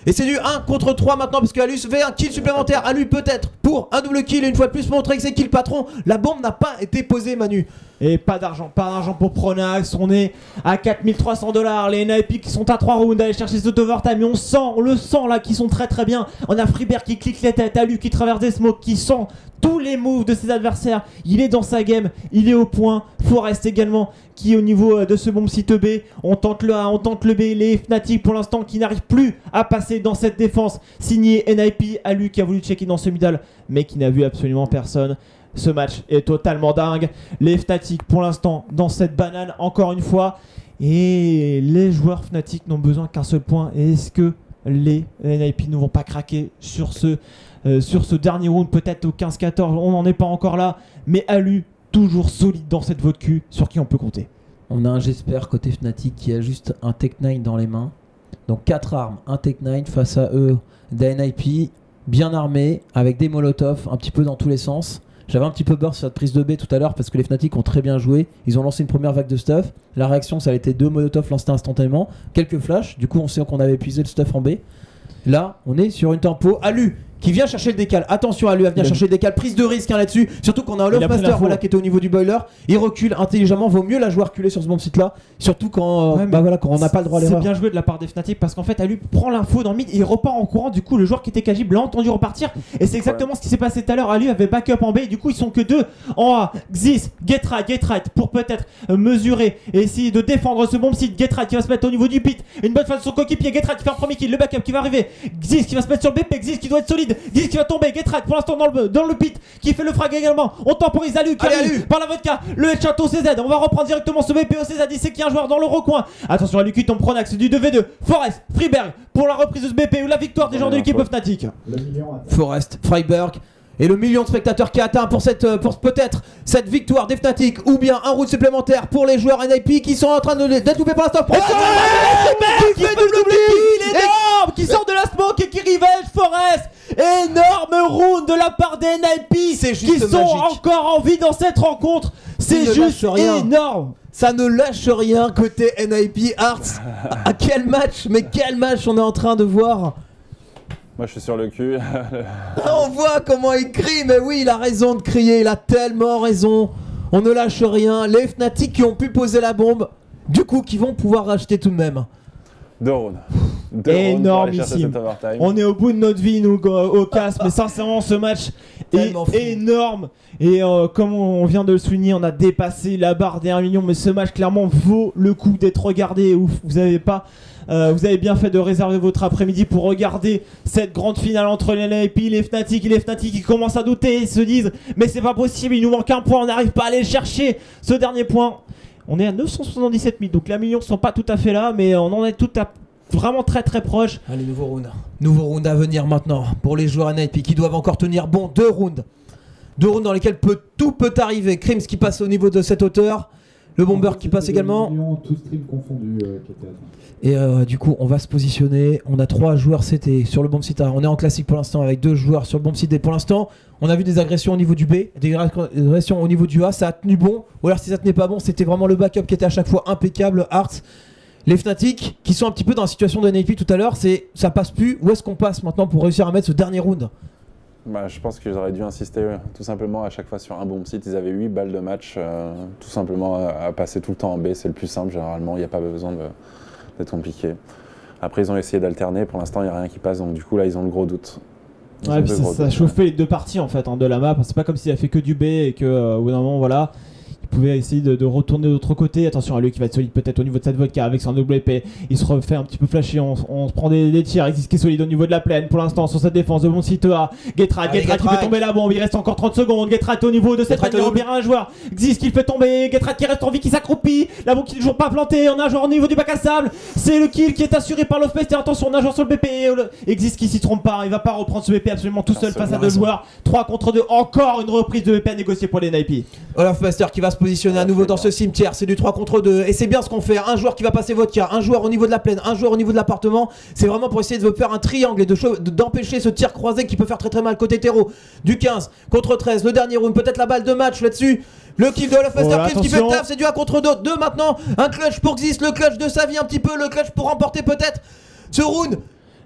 Et c'est du 1 contre 3 maintenant parce que Alu fait un kill supplémentaire. Alu peut-être pour un double kill et une fois de plus montrer que c'est kill patron. La bombe n'a pas été posée Manu. Et pas d'argent pour Pronax. On est à 4300 $. Les NIP qui sont à 3 rounds d'aller chercher cet overtime. Et on le sent là, qui sont très très bien. On a Freebert qui clique les têtes, Alu qui traverse des smokes, qui sent tous les moves de ses adversaires. Il est dans sa game, il est au point. Forest également qui au niveau de ce bon site B. On tente le A, on tente le B. Les Fnatic pour l'instant qui n'arrivent plus à passer dans cette défense. Signé NIP, Alu qui a voulu checker dans ce middle mais qui n'a vu absolument personne. Ce match est totalement dingue. Les Fnatic pour l'instant dans cette banane encore une fois. Et les joueurs Fnatic n'ont besoin qu'un seul point. Et est-ce que les NIP ne vont pas craquer sur ce dernier round, peut-être au 15-14, on n'en est pas encore là. Mais Alu toujours solide dans cette vodka sur qui on peut compter. On a un j'espère côté Fnatic qui a juste un Tech9 dans les mains. Donc 4 armes, un Tech9 face à eux des NIP, bien armés, avec des molotovs un petit peu dans tous les sens. J'avais un petit peu peur sur cette prise de B tout à l'heure parce que les Fnatic ont très bien joué. Ils ont lancé une première vague de stuff. La réaction, ça a été 2 molotovs lancés instantanément. Quelques flashs. Du coup, on sait qu'on avait épuisé le stuff en B. Là, on est sur une tempo. Alu qui vient chercher le décal. Attention à lui, à venir chercher le décal. Prise de risque hein, là-dessus. Surtout qu'on a un Lovemaster voilà, qui était au niveau du boiler. Il recule intelligemment. Vaut mieux la jouer reculer sur ce bon site là. Surtout quand, quand on n'a pas le droit à l'erreur. C'est bien joué de la part des Fnatic parce qu'en fait, Alu prend l'info dans le mid et il repart en courant. Du coup, le joueur qui était Kajib l'a entendu repartir. Et c'est exactement ce qui s'est passé tout à l'heure. Alu avait backup en B. Et du coup, ils sont que 2 en A. Xis, Get-Right pour peut-être mesurer et essayer de défendre ce bon site. Get-Right qui va se mettre au niveau du pit. Une bonne phase sur son coéquipier. Get-Right qui fait un premier kill. Le backup qui va arriver. Xis qui va se mettre sur le BP. Xis qui doit être solide. Xis qui va tomber. Get-Right pour l'instant dans le pit qui fait le frag également. On temporise Alu qui arrive par la vodka. Le headshot au CZ. On va reprendre directement ce BP au CZ. Il sait qu'il y a un joueur dans le recoin. Attention Alu qui tombe Pronax du 2v2. Forest, Freeberg pour la reprise de ce BP ou la victoire des gens de l'équipe Fnatic. Forest, Freiberg. Et le million de spectateurs qui est atteint pour peut-être cette victoire des Fnatic ou bien un round supplémentaire pour les joueurs NIP qui sont en train d'être loupés pour l'instant. Qui fait double kill énorme, qui sort de la smoke et qui revenge Forest. Énorme round de la part des NIP qui sont encore en vie dans cette rencontre. C'est juste énorme. Ça ne lâche rien côté NIP Arts. À quel match, mais quel match on est en train de voir. Moi je suis sur le cul. On voit comment il crie, mais oui il a raison de crier, il a tellement raison. On ne lâche rien, les Fnatic qui ont pu poser la bombe, du coup qui vont pouvoir racheter tout de même. 2 rounds. 2 rounds pour aller chercher énormissime. cet overtime. On est au bout de notre vie, nous, au casse, mais sincèrement, ce match est Tellement fou. énorme. Et comme on vient de le souligner, on a dépassé la barre des 1 million, mais ce match, clairement, vaut le coup d'être regardé. Ouf, vous avez bien fait de réserver votre après-midi pour regarder cette grande finale entre les NIP, les Fnatic qui commencent à douter. Ils se disent, mais c'est pas possible, il nous manque un point, on n'arrive pas à aller chercher ce dernier point. On est à 977 000, donc les millions sont pas tout à fait là, mais on en est vraiment très très proche. Allez, nouveau round. Nouveau round à venir maintenant pour les joueurs NIP qui doivent encore tenir bon 2 rounds. 2 rounds dans lesquels tout peut arriver. Crims qui passe au niveau de cette hauteur. Le bomber qui passe également. Tout stream confondu qui était atteint. Et du coup, on va se positionner. On a 3 joueurs CT sur le bomb site A. On est en classique pour l'instant avec 2 joueurs sur le bomb site D. Pour l'instant, on a vu des agressions au niveau du B, des agressions au niveau du A. Ça a tenu bon. Ou alors, si ça tenait pas bon, c'était vraiment le backup qui était à chaque fois impeccable. Hearts. Les Fnatic qui sont un petit peu dans la situation de NIP tout à l'heure, c'est ça passe plus. Où est-ce qu'on passe maintenant pour réussir à mettre ce dernier round? Bah, je pense qu'ils auraient dû insister tout simplement à chaque fois sur un bomb site. Ils avaient 8 balles de match, tout simplement à passer tout le temps en B. C'est le plus simple généralement, il n'y a pas besoin d'être compliqué. Après ils ont essayé d'alterner, pour l'instant il n'y a rien qui passe, donc du coup là ils ont le gros doute. Ouais, puis ça chauffait les deux parties en fait de la map. C'est pas comme s'il a fait que du B et que au bout d'un moment voilà. Il pouvait essayer de retourner de l'autre côté. Attention à lui qui va être solide peut-être au niveau de cette vodka avec son WP. Il se refait un petit peu flasher. On se prend des tirs. Exist qui est solide au niveau de la plaine pour l'instant sur cette défense de bon site A. Getrad qui fait tomber la bombe. Il reste encore 30 secondes. Getrad au niveau de cette plaine. Il repère un joueur. Exist qui le fait tomber. Getrad qui reste en vie, qui s'accroupit. La bombe qui n'est toujours pas plantée. On a un joueur au niveau du bac à sable. C'est le kill qui est assuré par l'Offmaster. Attention, on a un joueur sur le BP. Exist qui s'y trompe pas. Il va pas reprendre ce BP absolument tout seul face à 2 joueurs. 3 contre 2. Encore une reprise de BP à négocier pour les NIP. Olafmaster qui va se positionner à nouveau dans ce cimetière, c'est du 3 contre 2 et c'est bien ce qu'on fait. Un joueur qui va passer vodka, un joueur au niveau de la plaine, un joueur au niveau de l'appartement. C'est vraiment pour essayer de faire un triangle et d'empêcher ce tir croisé qui peut faire très très mal côté terreau. Du 15 contre 13, le dernier round, peut-être la balle de match là-dessus. Le kill de Olafmaster qui fait le taf, c'est du 1 contre 2 maintenant. Un clutch pour Xis, le clutch de sa vie un petit peu, le clutch pour remporter peut-être ce round.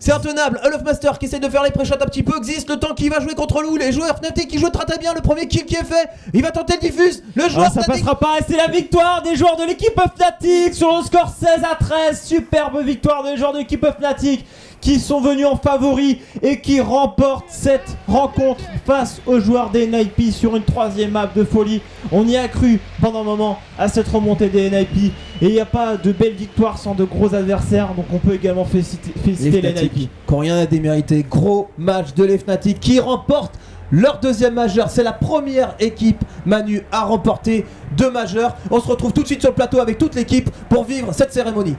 C'est intenable, Olafmaster qui essaie de faire les pré-shots un petit peu, existe le temps qu'il va jouer contre Lou, les joueurs Fnatic qui jouent très très bien, le premier kill qui est fait, il va tenter le diffuse, le joueur ça Fnatic... passera pas, et c'est la victoire des joueurs de l'équipe Fnatic sur le score 16-13, superbe victoire des joueurs de l'équipe Fnatic qui sont venus en favori et qui remportent cette rencontre face aux joueurs des NIP sur une 3ème map de folie. On y a cru pendant un moment à cette remontée des NIP et il n'y a pas de belle victoire sans de gros adversaires, donc on peut également féliciter les NIP. Qui n'ont rien à démériter, gros match de les Fnatic qui remportent leur 2e majeur. C'est la première équipe Manu à remporter 2 majeurs. On se retrouve tout de suite sur le plateau avec toute l'équipe pour vivre cette cérémonie.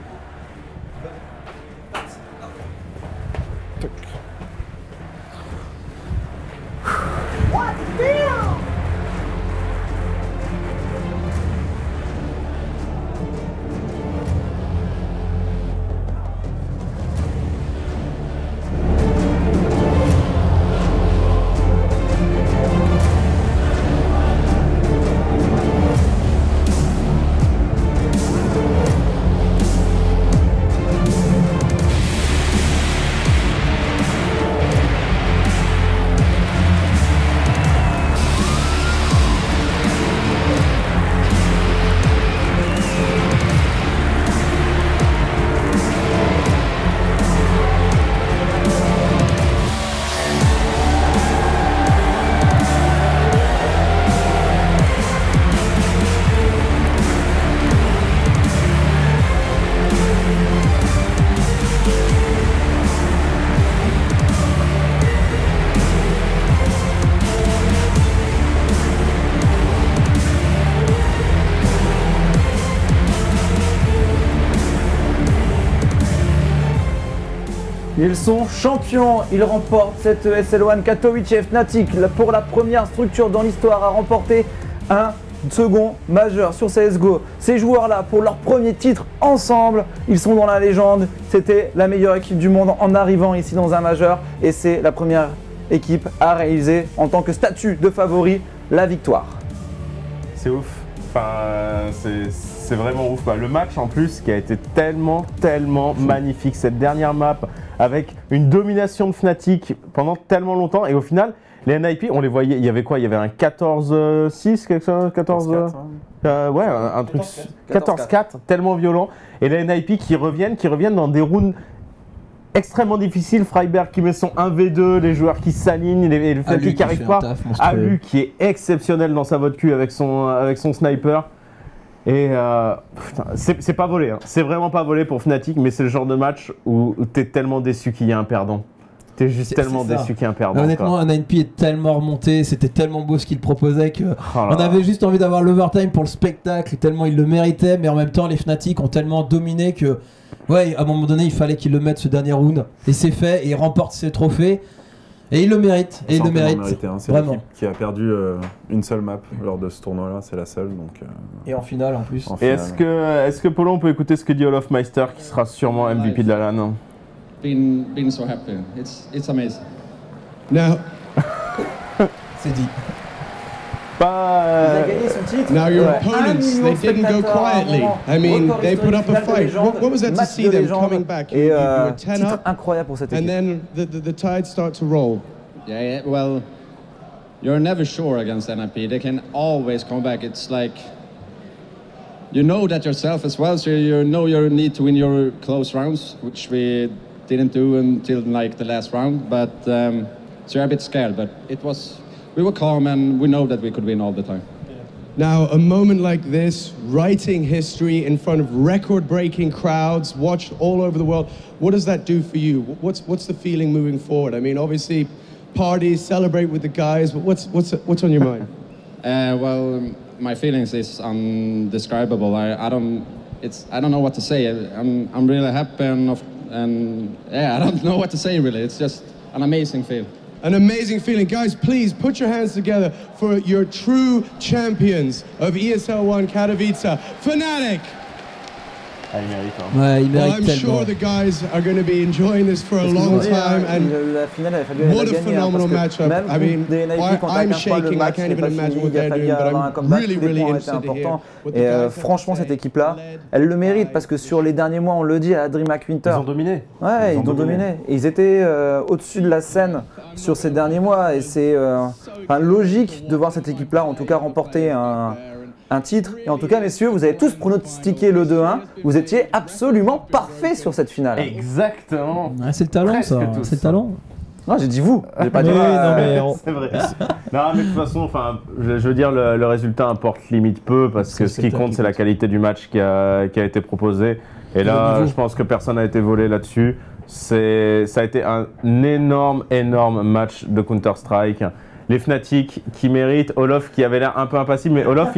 Ils sont champions, ils remportent cette SL1 Katowice Fnatic pour la première structure dans l'histoire à remporter un second majeur sur CSGO. Ces joueurs-là, pour leur premier titre ensemble, ils sont dans la légende. C'était la meilleure équipe du monde en arrivant ici dans un majeur et c'est la première équipe à réaliser en tant que statut de favori la victoire. C'est ouf. Enfin, c'est vraiment ouf. Le match en plus qui a été tellement magnifique. Cette dernière map avec une domination de Fnatic pendant tellement longtemps et au final, les NIP, on les voyait, il y avait quoi? Il y avait un 14-6, quelque chose, 14 ouais, un truc 14-4, tellement violent. Et les NIP qui reviennent dans des rounds extrêmement difficile. Freiberg qui met son 1v2, les joueurs qui s'alignent, et le Fnatic qui n'arrive pas. Alu qui est exceptionnel dans sa vote cul avec son sniper. Et putain, c'est pas volé, hein. C'est vraiment pas volé pour Fnatic, mais c'est le genre de match où t'es tellement déçu qu'il y a un perdant. T'es juste tellement déçu qu'il y a un perdant. Honnêtement, un 9P est tellement remonté, c'était tellement beau ce qu'il proposait que on avait juste envie d'avoir l'overtime pour le spectacle, tellement il le méritait, mais en même temps les Fnatic ont tellement dominé que ouais, à un moment donné il fallait qu'ils le mettent ce dernier round, et c'est fait, et il remporte ses trophées. Et il le mérite, et il le mérite, hein. C'est vraiment. l'équipe qui a perdu une seule map lors de ce tournoi-là, c'est la seule. Donc, et en finale en plus. Et est-ce que Polo, on peut écouter ce que dit Olofmeister, qui sera sûrement MVP de la LAN? Been so happy. It's amazing. Now, c'est dit. Il a gagné son titre. now your Ouais. opponents, 1 million they didn't go spectateurs à un quietly. moment. I mean, Record they put up a historique, finale de fight. légende, What was that to match see de them légende. coming back? Et You were 10 titre up, incroyable pour cette and équipe. then the tide start to roll. Yeah, well, you're never sure against NIP. They can always come back. It's like you know that yourself as well, so you know you need to win your close rounds, which we didn't do until like the last round. But so you're a bit scared, but we were calm and we know that we could win all the time. Now, a moment like this, writing history in front of record-breaking crowds, watched all over the world, what does that do for you? What's the feeling moving forward? I mean, obviously, parties, celebrate with the guys, but what's on your mind? Well, my feelings is undescribable. I don't know what to say. I'm really happy and yeah, I don't know what to say really. It's just an amazing feel. An amazing feeling. Guys, please put your hands together for your true champions of ESL One Katowice, Fnatic. Ah, il mérite, hein. Ouais, il Well, mérite I'm tellement. sure the guys are going to be enjoying this for a long time, and la finale, il a fallu what la a gagner, hein, phenomenal parce que matchup. même I mean, des NIP quand t'as I'm 15 points, le shaking. I match can't n'est even pas imagine fini, what il a they're fallu doing, but avoir un I'm comeback, really, tous les really points ont été interested to hear importants. what the Et guys have to franchement, say. cette équipe-là, elle le mérite parce que sur les derniers mois, on le dit à DreamHack Winter. Ils ont dominé. Ouais, ils ont dominé. Et ils étaient au-dessus de la scène sur ces derniers mois. Et c'est logique de voir cette équipe-là, en tout cas, remporter un titre. Et en tout cas, messieurs, vous avez tous pronostiqué le 2-1. Vous étiez absolument parfaits sur cette finale. Exactement. Ouais, c'est le talent, Presque ça. tous. C'est le talent. Non, j'ai dit vous. J'ai pas dit Oui, non, mais C'est vrai. Non, mais de toute façon, enfin, je veux dire, le résultat importe limite peu parce que ce qui compte, c'est la qualité du match qui a été proposé. Et là, je pense que personne n'a été volé là-dessus. Ça a été un énorme match de Counter-Strike. Les Fnatic qui méritent, Olof qui avait l'air un peu impassible, mais Olof,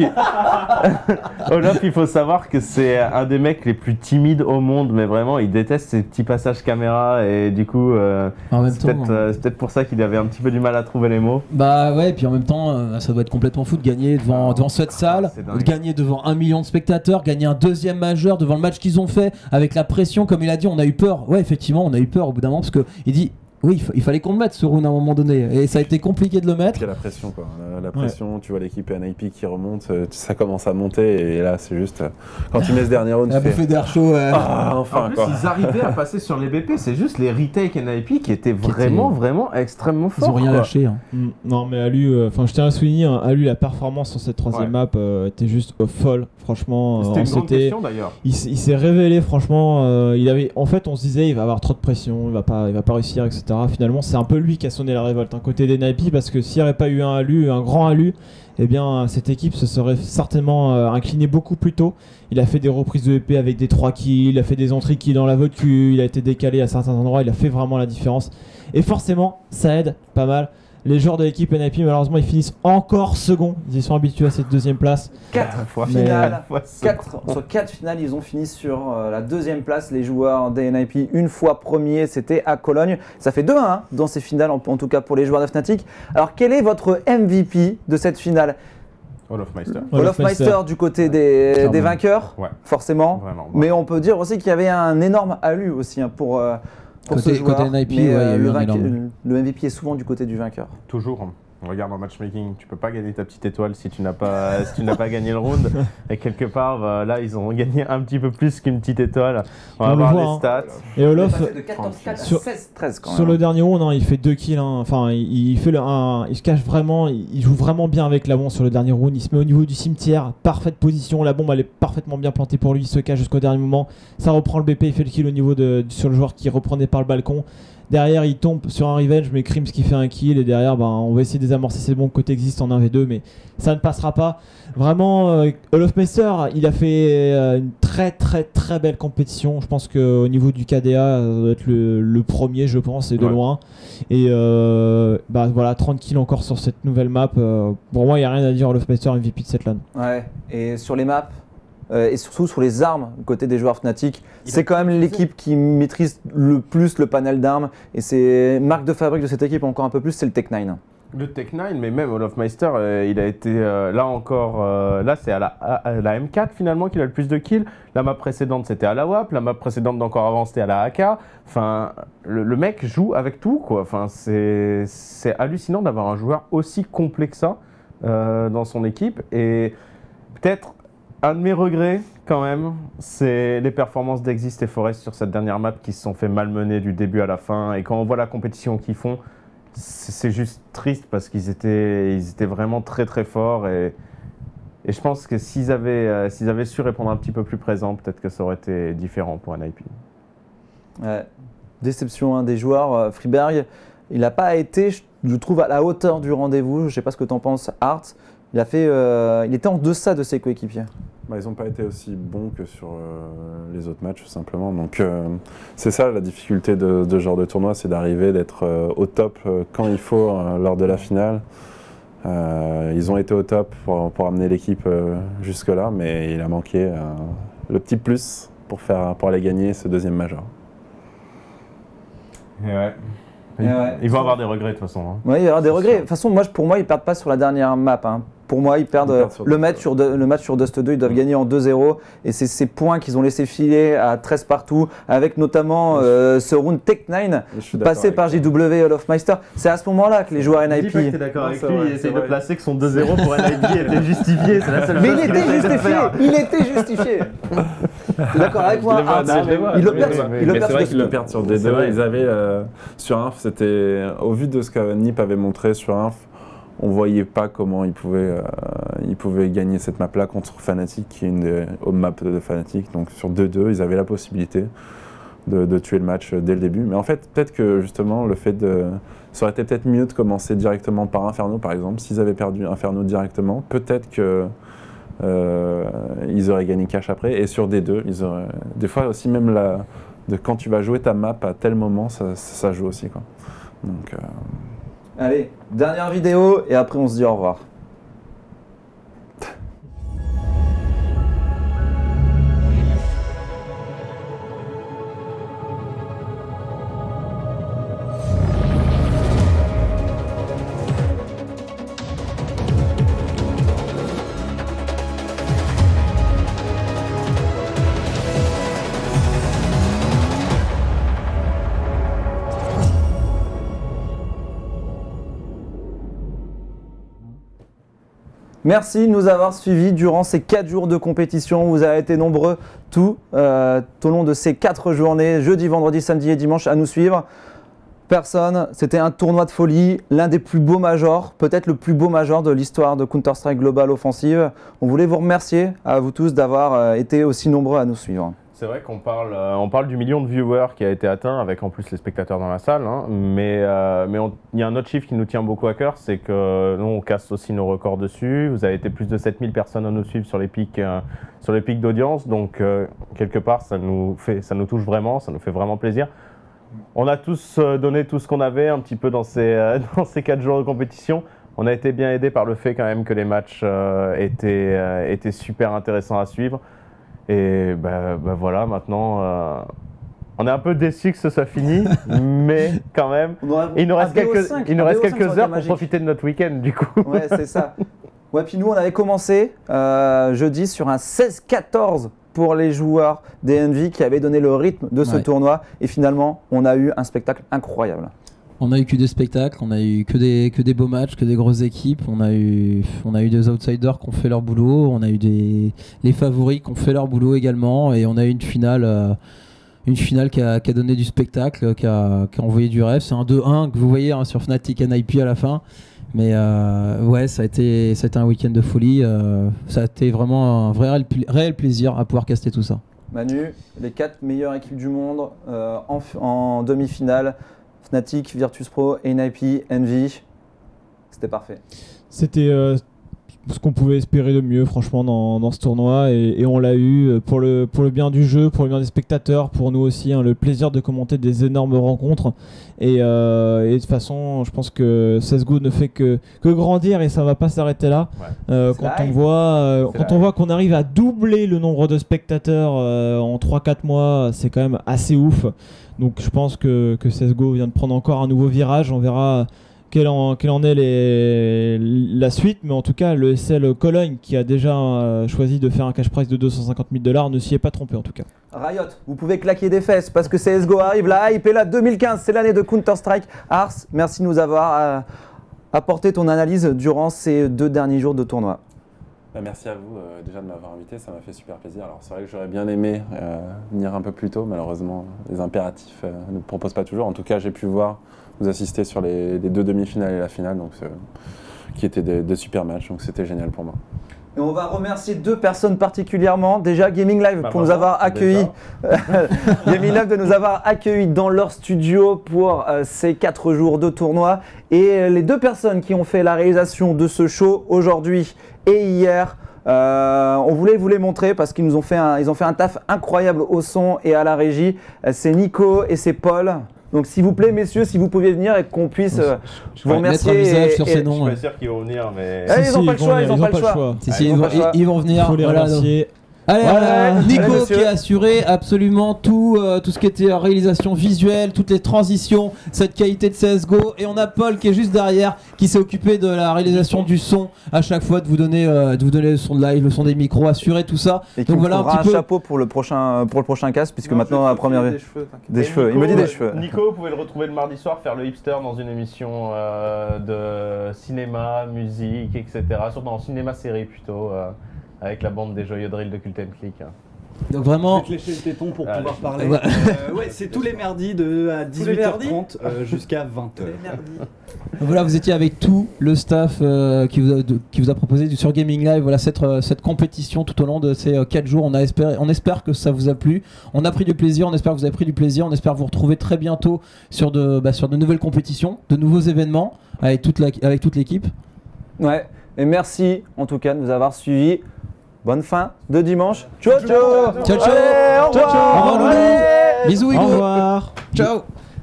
il faut savoir que c'est un des mecs les plus timides au monde, mais vraiment il déteste ces petits passages caméra et du coup En même c'est temps, peut-être pour ça qu'il avait un petit peu du mal à trouver les mots. bah ouais, puis en même temps, ça doit être complètement fou de gagner devant cette salle, c'est dingue. de gagner devant 1 million de spectateurs, gagner un deuxième majeur devant le match qu'ils ont fait, avec la pression, comme il a dit, on a eu peur. Ouais, effectivement, on a eu peur au bout d'un moment, parce qu'il dit, oui, il fallait qu'on le mette ce round à un moment donné, et ça a été compliqué de le mettre. Il y a la pression, quoi. La pression, tu vois l'équipe NIP qui remonte, ça commence à monter, et là, c'est juste. Quand tu mets ce dernier round, La tu fais. bouffée d'air chaud. Ah, En enfin, plus, quoi. ils arrivaient à passer sur les BP, c'est juste les retakes NIP qui étaient vraiment extrêmement Ils forts. ont rien quoi. lâché. Hein. Non, mais Alu, je tiens à souligner, hein, Alu, la performance sur cette troisième map était juste folle, franchement. C'était une grande question d'ailleurs. Il s'est révélé, franchement. En fait, on se disait, il va avoir trop de pression, il va pas réussir, etc. Finalement, c'est un peu lui qui a sonné la révolte, côté des NIP, parce que s'il n'y avait pas eu un grand Alu, eh bien, cette équipe se serait certainement inclinée beaucoup plus tôt. Il a fait des reprises de EP avec des 3 kills, il a fait des entrées kills dans la vote Q, il a été décalé à certains endroits, il a fait vraiment la différence. Et forcément, ça aide pas mal. Les joueurs de l'équipe NIP, malheureusement, ils finissent encore second. Ils y sont habitués à cette deuxième place. 4 finales. Sur 4 finales, ils ont fini sur la deuxième place. Les joueurs des NIP, une fois premier, c'était à Cologne. Ça fait 2-1 dans ces finales, en tout cas pour les joueurs de Fnatic. Alors, quel est votre MVP de cette finale? Olofmeister. Olofmeister du côté des vainqueurs, Ouais. forcément. Vraiment. Mais on peut dire aussi qu'il y avait un énorme Alu aussi pour ce joueur. Côté NIP, Mais, ouais, il y a eu un le énorme. MVP est souvent du côté du vainqueur. Toujours. Regarde en matchmaking, tu peux pas gagner ta petite étoile si tu n'as pas, gagné le round. Et quelque part, là, ils ont gagné un petit peu plus qu'une petite étoile. On va voir les stats. Et Olof, de 14-4 à sur- 16-13 quand même. sur le dernier round, hein, il fait 2 kills. Hein. Enfin, il se cache vraiment. Il joue vraiment bien avec la bombe sur le dernier round. Il se met au niveau du cimetière, parfaite position. La bombe, elle est parfaitement bien plantée pour lui. Il se cache jusqu'au dernier moment. Ça reprend le BP. Il fait le kill au niveau sur le joueur qui reprenait par le balcon. Derrière, il tombe sur un revenge, mais Crims qui fait un kill. Et derrière, on va essayer de désamorcer ces bombes côté existe en 1v2, mais ça ne passera pas. Vraiment, Olofmeister, il a fait une très très très belle compétition. Je pense qu'au niveau du KDA, ça doit être le premier, je pense, et de loin. Et voilà, 30 kills encore sur cette nouvelle map. Pour moi, il n'y a rien à dire. Olofmeister MVP de cette LAN. Ouais, et sur les maps, et surtout sur les armes, côté des joueurs Fnatic, c'est quand même l'équipe qui maîtrise le plus le panel d'armes. Et c'est marque de fabrique de cette équipe encore un peu plus, c'est le Tech9. Le Tech9, mais même Olofmeister, il a été là encore. Là, c'est à la M4 finalement qu'il a le plus de kills. La map précédente, c'était à la WAP. La map précédente d'encore avant, c'était à la AK. Enfin, le mec joue avec tout, quoi. Enfin, c'est hallucinant d'avoir un joueur aussi complet que ça dans son équipe. Et peut-être un de mes regrets, quand même, c'est les performances d'Exist et Forest sur cette dernière map qui se sont fait malmener du début à la fin. Et quand on voit la compétition qu'ils font, c'est juste triste parce qu'ils étaient vraiment très très forts. Et je pense que s'ils avaient su répondre un petit peu plus présent, peut-être que ça aurait été différent pour NIP. Ouais. Déception des joueurs. Freeberg, il n'a pas été, je trouve, à la hauteur du rendez-vous. Je ne sais pas ce que tu en penses, Art. Il était en deçà de ses coéquipiers. Ils n'ont pas été aussi bons que sur les autres matchs, tout simplement. Donc, c'est ça la difficulté de ce genre de tournoi, c'est d'arriver, d'être au top quand il faut lors de la finale. Ils ont été au top pour amener l'équipe jusque-là, mais il a manqué le petit plus pour aller gagner ce deuxième major. Ils vont avoir des regrets de toute façon. Hein. Oui, il y aura des regrets. De toute façon, pour moi, ils ne perdent pas sur la dernière map. Hein. Pour moi, ils perdent le match sur Dust 2, ils doivent gagner en 2-0. Et c'est ces points qu'ils ont laissé filer à 13 partout, avec notamment ce round Tech9 passé par JW et Olofmeister. C'est à ce moment-là que les joueurs NIP. Dis pas que t'es d'accord avec lui, il essaye de placer que son 2-0 pour NIP était justifié. C'est la seule Mais chose il qu'il était essaye de justifié. faire. Il était justifié. T'es d'accord avec moi? Ils le perdent. C'est vrai qu'ils le perdent sur D2. Ils avaient sur Inf, c'était au vu de ce que NIP avait montré sur Inf, on voyait pas comment ils pouvaient gagner cette map-là contre Fnatic, qui est une des home maps de Fnatic. Donc sur 2-2, ils avaient la possibilité de tuer le match dès le début. Mais en fait, peut-être que justement, ça aurait été peut-être mieux de commencer directement par Inferno, par exemple. S'ils avaient perdu Inferno directement, peut-être que ils auraient gagné cash après. Et sur D2, ils auraient... Des fois aussi, même quand tu vas jouer ta map à tel moment, ça joue aussi, quoi. Donc... Allez, dernière vidéo et après on se dit au revoir. Merci de nous avoir suivis durant ces 4 jours de compétition. Vous avez été nombreux tout au long de ces 4 journées, jeudi, vendredi, samedi et dimanche, à nous suivre. C'était un tournoi de folie, l'un des plus beaux majors, peut-être le plus beau major de l'histoire de Counter-Strike Global Offensive. On voulait vous remercier à vous tous d'avoir été aussi nombreux à nous suivre. C'est vrai qu'on parle du million de viewers qui a été atteint, avec en plus les spectateurs dans la salle, hein, mais il y a un autre chiffre qui nous tient beaucoup à cœur, c'est que nous on casse aussi nos records dessus. Vous avez été plus de 7000 personnes à nous suivre sur les pics d'audience, donc quelque part ça nous touche vraiment, ça nous fait vraiment plaisir. On a tous donné tout ce qu'on avait un petit peu dans ces 4 jours de compétition. On a été bien aidé par le fait quand même que les matchs étaient super intéressants à suivre. Et voilà, maintenant, on est un peu déçus que ce soit fini, mais quand même, il nous reste quelques heures pour profiter de notre week-end du coup. Ouais, c'est ça. Ouais, puis nous, on avait commencé jeudi sur un 16-14 pour les joueurs des Envy qui avaient donné le rythme de ce tournoi. Et finalement, on a eu un spectacle incroyable. On a eu que des spectacles, on a eu que des beaux matchs, que des grosses équipes. On a eu des outsiders qui ont fait leur boulot, on a eu les favoris qui ont fait leur boulot également, et on a eu une finale qui a donné du spectacle, qui a envoyé du rêve. C'est un 2-1 que vous voyez sur Fnatic et NIP à la fin. Mais ouais, ça a été un week-end de folie. Ça a été vraiment un vrai réel plaisir à pouvoir caster tout ça. Manu, les 4 meilleures équipes du monde en demi-finale, Fnatic, Virtus.pro, NIP, Envy, c'était parfait. C'était ce qu'on pouvait espérer de mieux franchement dans ce tournoi, et on l'a eu pour le bien du jeu, pour le bien des spectateurs, pour nous aussi, hein, le plaisir de commenter des énormes rencontres, et de toute façon je pense que CSGO ne fait que grandir, et ça va pas s'arrêter là. Quand on voit qu'on arrive à doubler le nombre de spectateurs en 3-4 mois, c'est quand même assez ouf. Donc je pense que CSGO vient de prendre encore un nouveau virage. On verra quelle en est la suite, mais en tout cas le SL Cologne, qui a déjà choisi de faire un cash prize de 250 000 $, ne s'y est pas trompé en tout cas. Riot, vous pouvez claquer des fesses parce que CSGO arrive, la hype est là, 2015, c'est l'année de Counter-Strike. Ars, merci de nous avoir apporté ton analyse durant ces 2 derniers jours de tournoi. Merci à vous déjà de m'avoir invité, ça m'a fait super plaisir. Alors c'est vrai que j'aurais bien aimé venir un peu plus tôt, malheureusement les impératifs ne proposent pas toujours. En tout cas j'ai pu vous assister sur les 2 demi-finales et la finale, donc, qui étaient de super matchs, donc c'était génial pour moi. Et on va remercier 2 personnes particulièrement. Déjà Gaming Live pour nous avoir accueillis. Gaming Live de nous avoir accueillis dans leur studio pour ces 4 jours de tournoi. Et les 2 personnes qui ont fait la réalisation de ce show aujourd'hui et hier, on voulait vous les montrer parce qu'ils ont fait un taf incroyable au son et à la régie. C'est Nico et c'est Paul. Donc s'il vous plaît messieurs, si vous pouviez venir et qu'on puisse vous remercier. Mettre un visage sur ces noms. Je suis pas sûr qu'ils vont venir, mais... ils n'ont pas le choix, ils n'ont pas le choix. Ils vont venir. Il faut les remercier. Allez, Nico allez, qui a assuré absolument tout ce qui était réalisation visuelle, toutes les transitions, cette qualité de CSGO, et on a Paul qui est juste derrière, qui s'est occupé de la réalisation du son à chaque fois, de vous donner le son de live, le son des micros, assurer tout ça. Et qui voilà un chapeau pour le prochain casque, puisque maintenant la première des cheveux. Il me dit des cheveux. Nico, vous pouvez le retrouver le mardi soir faire le hipster dans une émission de cinéma, musique, etc. Surtout en cinéma série plutôt. Avec la bande des joyeux drills de Cult & Click. Donc vraiment... Je vais te lécher le téton pour pouvoir parler. Ouais, c'est tous les mardis à 18h30 jusqu'à 20h. Voilà, vous étiez avec tout le staff qui vous a proposé sur Gaming Live, voilà, cette compétition tout au long de ces 4 jours. On espère que ça vous a plu. On a pris du plaisir, on espère que vous avez pris du plaisir. On espère vous retrouver très bientôt sur de nouvelles compétitions, de nouveaux événements avec toute l'équipe. Ouais, et merci en tout cas de nous avoir suivis. Bonne fin de dimanche. Ciao ciao. Ciao ciao. Allez, au revoir. Au revoir. Bisous Hugo. Au revoir. Ciao.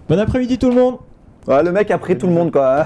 Bon après-midi tout le monde. Ouais, le mec a pris tout le monde quoi.